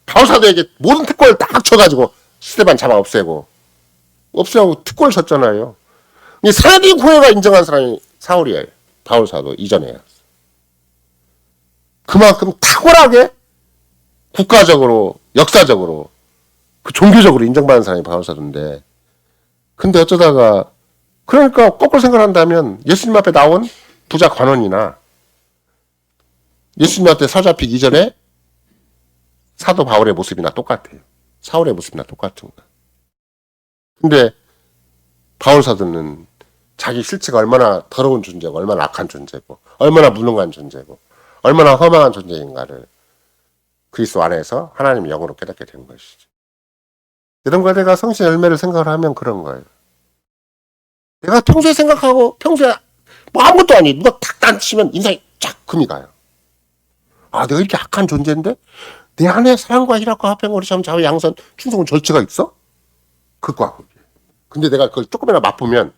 바울사도에게 모든 특권을 딱 줘가지고 스테반 잡아 없애고 특권을 줬잖아요. 사회적인 공회가 인정한 사람이 사울이에요. 바울사도 이전에요. 그만큼 탁월하게 국가적으로 역사적으로 그 종교적으로 인정받는 사람이 바울사도인데 근데 어쩌다가 그러니까 거꾸로 생각한다면 예수님 앞에 나온 부자 관원이나 예수님한테 사로잡히기 이전에 사도 바울의 모습이나 똑같아요. 사울의 모습이나 똑같은 거야. 근데 바울 사도는 자기 실체가 얼마나 더러운 존재고 얼마나 악한 존재고 얼마나 무능한 존재고 얼마나 허망한 존재인가를 그리스도 안에서 하나님의 영으로 깨닫게 된 것이죠. 여러분과 내가 성신 열매를 생각을 하면 그런 거예요. 내가 평소에 생각하고 평소에 아무것도 아니 누가 탁 딴치면 인상이 쫙 금이 가요. 아, 내가 이렇게 악한 존재인데 내 안에 사랑과 희락과 화평과 의리참 자유 양선 충성은 절제가 있어? 그거야 그게. 근데 내가 그걸 조금이나 맛보면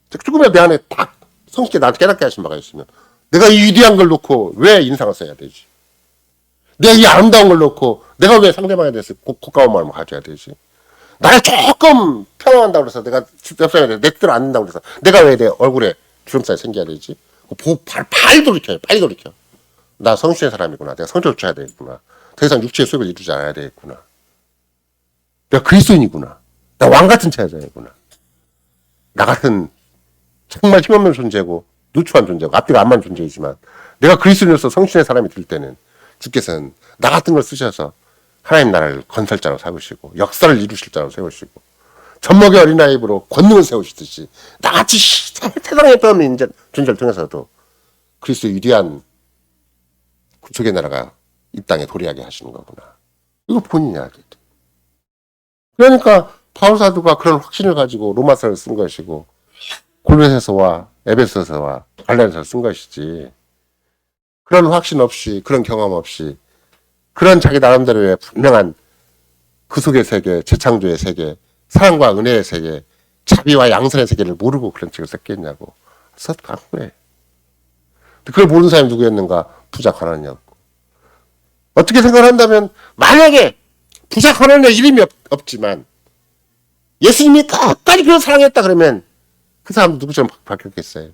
조금이나 내 안에 딱 성실히 나한테 깨닫게 하신 바가 있으면 내가 이 위대한 걸 놓고 왜 인상을 써야 되지? 내가 이 아름다운 걸 놓고 내가 왜 상대방에 대해서 고가운 마음을 가져야 되지? 나를 조금 평안한다고 그래서 내가 옆사람에 내 뜻을 안 된다고 그래서 내가 왜 내 얼굴에 주름살이 생겨야 되지? 빨리 돌이켜요. 빨리 돌이켜. 나 성실한 사람이구나. 내가 성적을 줘야 되겠구나. 더 이상 육체의 수입을 이루지 않아야 되겠구나. 내가 그리스도인이구나. 나 왕 같은 제자이구나. 나 같은 정말 힘없는 존재고 누추한 존재고 앞뒤가 안 맞는 존재이지만 내가 그리스도인으로서 성신의 사람이 될 때는 주께서는 나 같은 걸 쓰셔서 하나님 나라를 건설자로 세우시고 역사를 이루실 자로 세우시고 젖먹이 어린아이 입으로 권능을 세우시듯이 나같이 세상에 떠없는 존재를 통해서도 그리스도의 위대한 구속의 나라가 이 땅에 도래하게 하시는 거구나. 이거 본인이 알게 돼. 그러니까 바울 사도가 그런 확신을 가지고 로마서를 쓴 것이고 골로새서와 에베소서와 갈라디아서를 쓴 것이지. 그런 확신 없이 그런 경험 없이 그런 자기 나름대로의 분명한 구속의 세계, 재창조의 세계, 사랑과 은혜의 세계, 자비와 양선의 세계를 모르고 그런 책을 썼겠냐고. 썼간 거예요. 그걸 모르는 사람이 누구였는가? 부자 가난이었고. 어떻게 생각한다면 만약에 부자 가난의 이름이 없지만 예수님이 끝까지 그를 사랑했다 그러면 그 사람 누구처럼 바뀌었겠어요?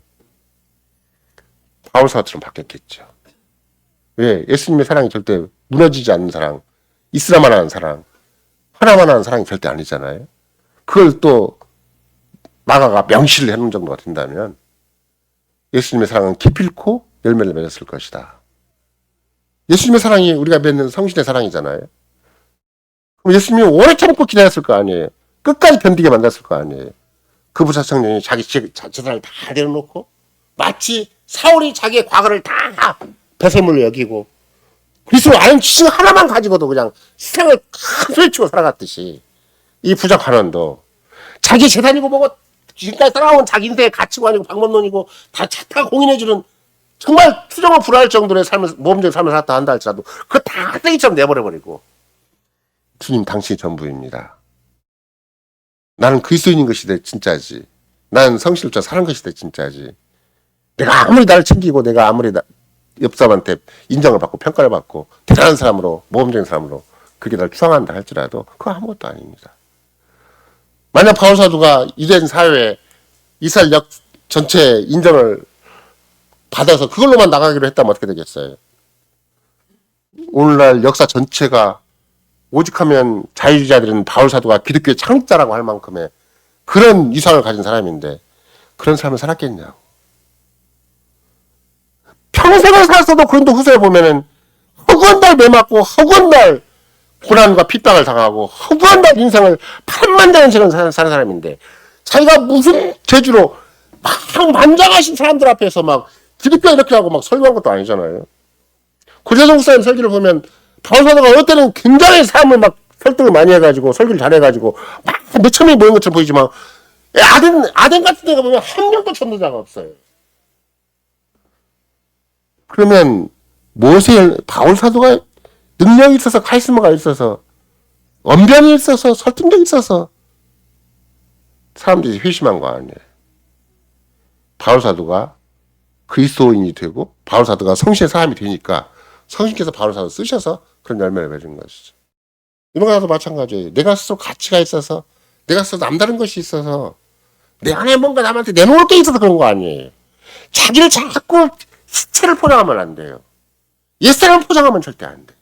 바울사처럼 바뀌었겠죠. 왜? 예수님의 사랑이 절대 무너지지 않는 사랑, 있으라만 하는 사랑, 하나만 하는 사랑이 절대 아니잖아요. 그걸 또 마가가 명시를 해놓은 정도가 된다면 예수님의 사랑은 기필코 열매를 맺었을 것이다. 예수님의 사랑이 우리가 맺는 성신의 사랑이잖아요. 그럼 예수님이 오래 참고 기다렸을 거 아니에요. 끝까지 견디게 만났을 거 아니에요. 그 부자 청년이 자기 재산을 다 내려놓고 마치 사울이 자기의 과거를 다 배설물로 여기고 그리스도 아는 지식 하나만 가지고도 그냥 세상을 큰 소리치고 살아갔듯이 이 부자 관원도 자기 재산이고 뭐고 지금까지 살아온 자기 인생의 가치관이고 방법론이고 다 차타 공인해주는 정말 투정을 불허할 정도의 삶을 모험적인 삶을 살았다 한다 할지라도 그거 다 떼기처럼 내버려버리고 주님 당신이 전부입니다. 나는 그리스도인인 것이 내 진짜지. 나는 성실자 사는 것이 내 진짜지. 내가 아무리 나를 챙기고 내가 아무리 옆 사람한테 인정을 받고 평가를 받고 대단한 사람으로 모험적인 사람으로 그게 날 추앙한다 할지라도 그거 아무것도 아닙니다. 만약 바울 사도가 유대인 사회에 이스라엘 역 전체 인정을 받아서 그걸로만 나가기로 했다면 어떻게 되겠어요? 오늘날 역사 전체가 오직하면 자유주의자들은 바울 사도가 기독교의 창립자라고 할 만큼의 그런 위상을 가진 사람인데 그런 삶을 살았겠냐고. 평생을 살았어도 고린도 후서에 보면은 허구한 날 매맞고 허구한 날 고난과 핍박을 당하고 허구한 날 인생을 판만장처럼 사는 사람인데 자기가 무슨 재주로 막 만장하신 사람들 앞에서 막 기독교 이렇게 하고 막 설교한 것도 아니잖아요. 고재성 목사님 설교를 보면 바울 사도가 어떨 때는 굉장히 사람을 막 설득을 많이 해가지고 설교를 잘해가지고 막 몇천 명이 모인 것처럼 보이지만 아덴 같은 데가 보면 한 명도 전도자가 없어요. 그러면 무엇에 바울 사도가 능력이 있어서 카리스마가 있어서 언변이 있어서 설득력이 있어서 사람들이 회심한 거 아니에요. 바울 사도가 그리스도인이 되고 바울 사도가 성신의 사람이 되니까 성신께서 바울 사도 쓰셔서 그런 열매를 맺은 것이죠. 이런 거도 마찬가지예요. 내가 스스로 가치가 있어서 내가 스스로 남다른 것이 있어서 내 안에 뭔가 남한테 내놓을 게 있어서 그런 거 아니에요. 자기를 자꾸 시체를 포장하면 안 돼요. 옛사람 포장하면 절대 안 돼.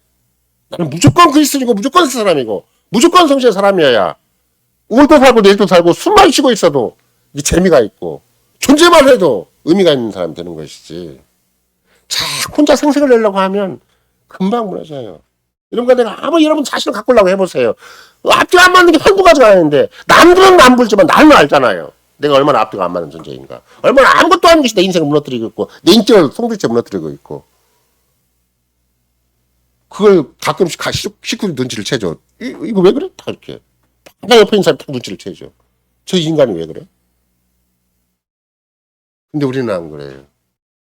나는 무조건 그리스도인이고 무조건 사람이고 무조건 성신의 사람이어야 오늘도 살고 내일도 살고 숨만 쉬고 있어도 이 재미가 있고 존재만 해도 의미가 있는 사람이 되는 것이지. 자 혼자 생색을 내려고 하면 금방 무너져요. 이런 거 내가 아무 여러분 자신을 갖고 오려고 해보세요. 앞뒤가 안 맞는 게 한두 가지가 아닌데 남들은 안 불지만 나는 알잖아요. 내가 얼마나 앞뒤가 안 맞는 존재인가. 얼마나 아무것도 아닌 것이 내 인생을 무너뜨리고 있고 내 인격을 송두리째 무너뜨리고 있고 그걸 가끔씩 식구들이 눈치를 채죠. 이거 왜 그래? 다 이렇게. 나 옆에 있는 사람이 다 눈치를 채죠. 저 인간이 왜 그래? 근데 우리는 안 그래요.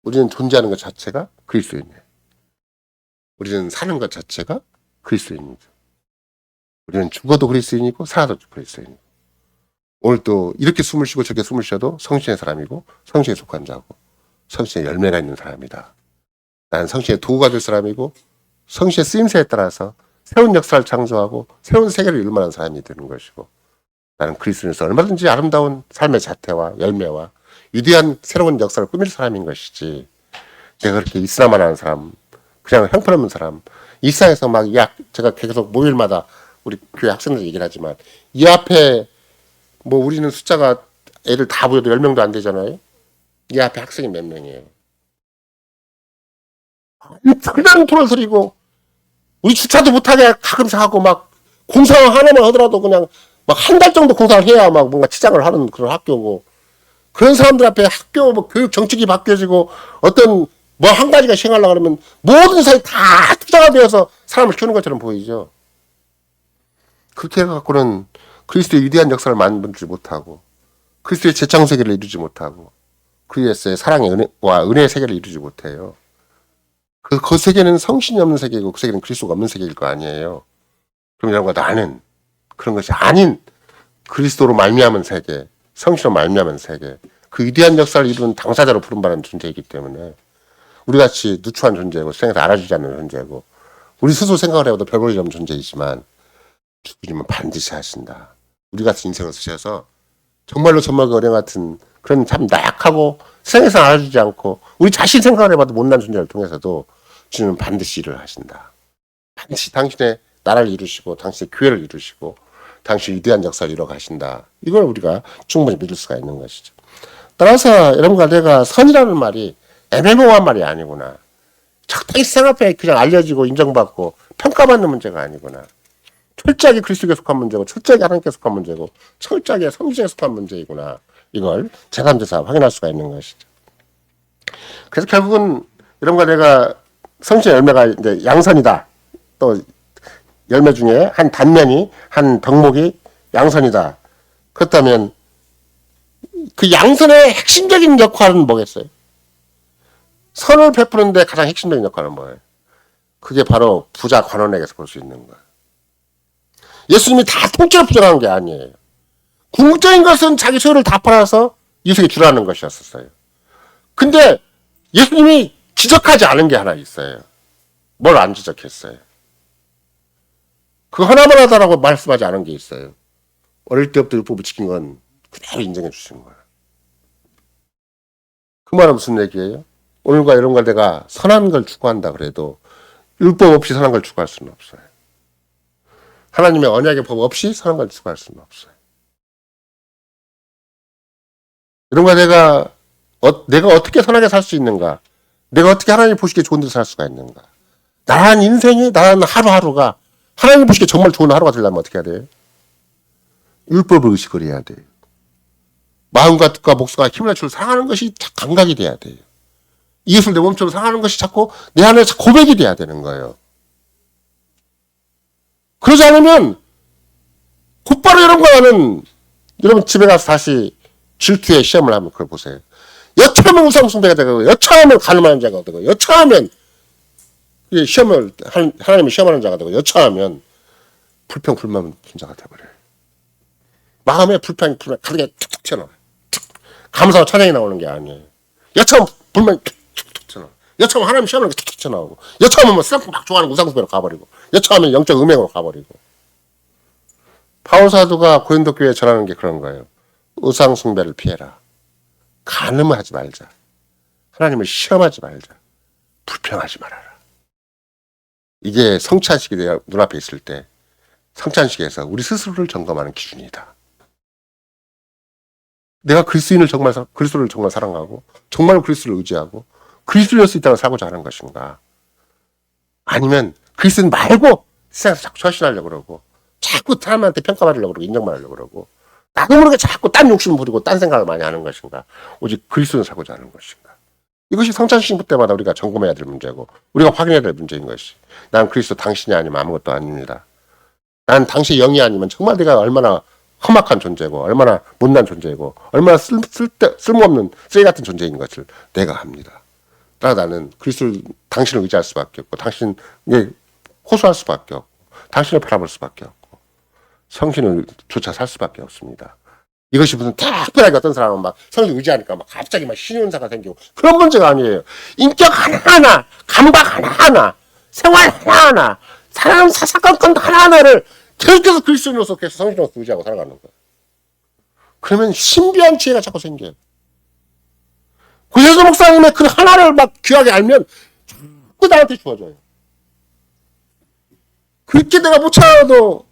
우리는 존재하는 것 자체가 그리스도인이에요. 우리는 사는 것 자체가 그리스도인이죠. 우리는 죽어도 그리스도인이고 살아도 그리스도인이고, 오늘 또 이렇게 숨을 쉬고 저렇게 숨을 쉬어도 성신의 사람이고 성신에 속한 자고 성신의 열매가 있는 사람이다. 나는 성신의 도구가 될 사람이고 성신의 쓰임새에 따라서 새로운 역사를 창조하고 새로운 세계를 일만한 사람이 되는 것이고, 나는 그리스도인에서 얼마든지 아름다운 삶의 자태와 열매와 위대한 새로운 역사를 꾸밀 사람인 것이지, 내가 그렇게 이슬람만 하는 사람, 그냥 형편없는 사람, 이 세상에서 막 제가 계속 모일마다 우리 교회 학생들 얘기를 하지만, 이 앞에 뭐 우리는 숫자가 애들 다 보여도 10명도 안 되잖아요. 이 앞에 학생이 몇 명이에요. 엄청난 돈을 들이고 우리 주차도 못하게 가끔씩 하고 막 공사 하나만 하더라도 그냥 막 한 달 정도 공사를 해야 막 뭔가 치장을 하는 그런 학교고, 그런 사람들 앞에 학교 뭐 교육 정책이 바뀌어지고 어떤 뭐 한 가지가 시행하려고 그러면 모든 사람이 다 투자가 되어서 사람을 키우는 것처럼 보이죠. 그렇게 해갖고는 그리스도의 위대한 역사를 만들지 못하고 그리스도의 재창 세계를 이루지 못하고 그리스도의 사랑의 은혜와 은혜의 세계를 이루지 못해요. 그 세계는 성신이 없는 세계이고 그 세계는 그리스도가 없는 세계일 거 아니에요. 그럼 여러분과 나는 그런 것이 아닌 그리스도로 말미암은 세계, 성신으로 말미암은 세계, 그 위대한 역사를 이루는 당사자로 부름받는 존재이기 때문에 우리같이 누추한 존재고 세상에서 알아주지 않는 존재고 우리 스스로 생각을 해봐도 별 볼일 없는 존재이지만 주님은 반드시 하신다. 우리같이 인생을 쓰셔서 정말로 젖먹이 어령 같은 그런 참 나약하고 세상에서 알아주지 않고 우리 자신 생각을 해봐도 못난 존재를 통해서도 주님은 반드시 일을 하신다. 반드시 당신의 나라를 이루시고 당신의 교회를 이루시고 당신의 위대한 역사를 이뤄 가신다. 이걸 우리가 충분히 믿을 수가 있는 것이죠. 따라서 여러분과 내가 선이라는 말이 애매모호한 말이 아니구나. 적당히 세상 앞에 그냥 알려지고 인정받고 평가받는 문제가 아니구나. 철저하게 그리스도에 속한 문제고 철저하게 하나님께 속한 문제고 철저하게 성신에 속한 문제이구나. 이걸 제3자 확인할 수가 있는 것이죠. 그래서 결국은 여러분과 내가 성신의 열매가 이제 양선이다. 또 열매 중에 한 단면이 한 덕목이 양선이다. 그렇다면 그 양선의 핵심적인 역할은 뭐겠어요? 선을 베푸는데 가장 핵심적인 역할은 뭐예요? 그게 바로 부자 관원에게서 볼 수 있는 거예요. 예수님이 다 통째로 부정한 게 아니에요. 궁극적인 것은 자기 소유를 다 팔아서 이웃에게 주라는 것이었어요. 근데 예수님이 지적하지 않은 게 하나 있어요. 뭘 안 지적했어요? 그 하나만 하다라고 말씀하지 않은 게 있어요. 어릴 때부터 율법을 지킨 건 그대로 인정해 주신 거예요. 그 말은 무슨 얘기예요? 오늘과 여러분과 내가 선한 걸 추구한다 그래도 율법 없이 선한 걸 추구할 수는 없어요. 하나님의 언약의 법 없이 선한 걸 추구할 수는 없어요. 여러분과 내가 어떻게 선하게 살 수 있는가? 내가 어떻게 하나님 보시기에 좋은 데서 살 수가 있는가? 나란 인생이, 나란 하루하루가 하나님 보시기에 정말 좋은 하루가 되려면 어떻게 해야 돼요? 율법을 의식을 해야 돼요. 마음과 뜻과 목숨과 힘을 낮추고 사랑하는 것이 감각이 돼야 돼요. 이웃을 내 몸처럼 사랑하는 것이 자꾸 내 안에 고백이 돼야 되는 거예요. 그러지 않으면 곧바로 여러분과 나는 여러분 집에 가서 다시 질투의 시험을 하면 그걸 보세요. 여차하면 우상숭배가 되고 여차하면 가늠하는 자가 되고 여차하면 시험을 하나님이 시험하는 자가 되고 여차하면 불평불만 분자가 되어버려요. 마음에 불평 가득에 툭툭 튀어나와요. 감사와 찬양이 나오는 게 아니에요. 여차하면 불만이 툭툭 튀어나와요. 여차하면 하나님 시험하는 게 툭툭 튀어나오고 여차하면 뭐 쌍 막 좋아하는 우상숭배로 가버리고 여차하면 영적 음행으로 가버리고. 바울 사도가 고린도 교회에 전하는 게 그런 거예요. 우상숭배를 피해라. 간음하지 말자. 하나님을 시험하지 말자. 불평하지 말아라. 이게 성찬식이 내가 눈앞에 있을 때 성찬식에서 우리 스스로를 점검하는 기준이다. 내가 그리스도를 정말 사랑하고 정말 그리스도를 의지하고 그리스도를 수 있다고 살고자 하는 것인가? 아니면 그리스도 말고 세상에서 자꾸 처신하려고 그러고 자꾸 사람한테 평가받으려고 그러고 인정받으려고 그러고 나도 모르게 자꾸 딴 욕심 부리고 딴 생각을 많이 하는 것인가? 오직 그리스도를 살고자 하는 것인가? 이것이 성찬식 때마다 우리가 점검해야 될 문제고 우리가 확인해야 될 문제인 것이. 난 그리스도 당신이 아니면 아무것도 아닙니다. 난 당신의 영이 아니면 정말 내가 얼마나 험악한 존재고 얼마나 못난 존재고 얼마나 쓸모없는 쓰레기 같은 존재인 것을 내가 합니다. 따라 나는 그리스도를 당신을 의지할 수밖에 없고 당신에 호소할 수밖에 없고 당신을 바라볼 수밖에 없고 성신을 조차 살 수밖에 없습니다. 이것이 무슨 특별하게 어떤 사람은 막 성신을 의지하니까 막 갑자기 막 신윤사가 생기고 그런 문제가 아니에요. 인격 하나하나, 감각 하나하나, 생활 하나하나, 사람 사사건건 하나하나를 계속해서 그리스도인으로서 계속 성신으로서 의지하고 살아가는 거예요. 그러면 신비한 지혜가 자꾸 생겨요. 구세주 목사님의 그 하나를 막 귀하게 알면 자꾸 나한테 주어져요. 그렇게 내가 못 찾아도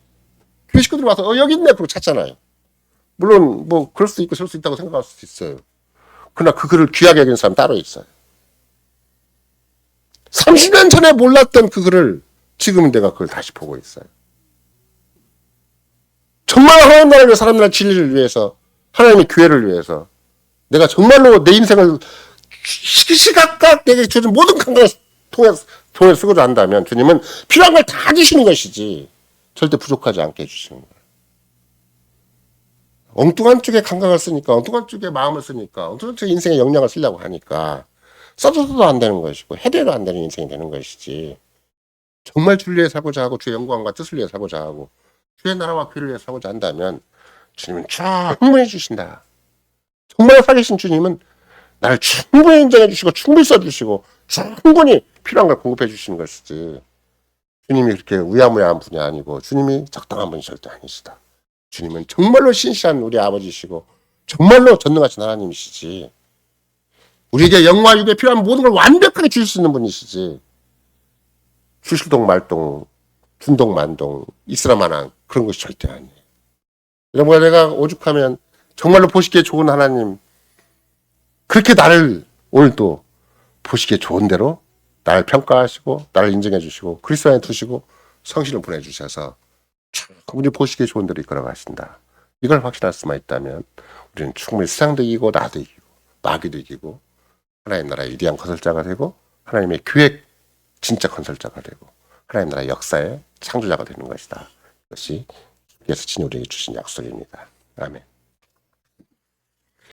교회 식구들이 와서 여기 있네 그러고 찾잖아요. 물론 뭐 그럴 수도 있고 저럴 수 있다고 생각할 수도 있어요. 그러나 그 글을 귀하게 여기는 사람 따로 있어요. 30년 전에 몰랐던 그 글을 지금은 내가 그걸 다시 보고 있어요. 정말 하나님 나라를 위해 사람 나라 진리를 위해서 하나님의 교회를 위해서 내가 정말로 내 인생을 시시각각 내게 주는 모든 감각을 통해 쓰고자 한다면 주님은 필요한 걸 다 주시는 것이지 절대 부족하지 않게 해주시는 거예요. 엉뚱한 쪽에 감각을 쓰니까 엉뚱한 쪽에 마음을 쓰니까 엉뚱한 쪽에 인생의 역량을 쓰려고 하니까 써줘도 안 되는 것이고 해도 안 되는 인생이 되는 것이지 정말 주를 위해 살고자 하고 주의 영광과 뜻을 위해 살고자 하고 주의 나라와 교회를 위해 살고자 한다면 주님은 충분히 주신다. 정말 살아계신 주님은 나를 충분히 인정해 주시고 충분히 써주시고 충분히 필요한 걸 공급해 주시는 것이지 주님이 그렇게 우야무야한 분이 아니고 주님이 적당한 분이 절대 아니시다. 주님은 정말로 신실한 우리 아버지시고 정말로 전능하신 하나님이시지 우리에게 영과 육에 필요한 모든 걸 완벽하게 주실 수 있는 분이시지 주실동 말동 준동 만동 있으라마나 그런 것이 절대 아니에요. 여러분과 내가 오죽하면 정말로 보시기에 좋은 하나님 그렇게 나를 오늘도 보시기에 좋은 대로 나를 평가하시고 나를 인정해 주시고 그리스도 안에 두시고 성신을 보내주셔서 우리 보시기에 좋은 대로 이끌어 가신다. 이걸 확신할 수만 있다면 우리는 충분히 세상도 이기고 나도 이기고 마귀도 이기고 하나님 나라의 위대한 건설자가 되고 하나님의 교회 진짜 건설자가 되고 하나님 나라의 역사의 창조자가 되는 것이다. 이것이 예수 친히 우리에게 주신 약속입니다. 아멘.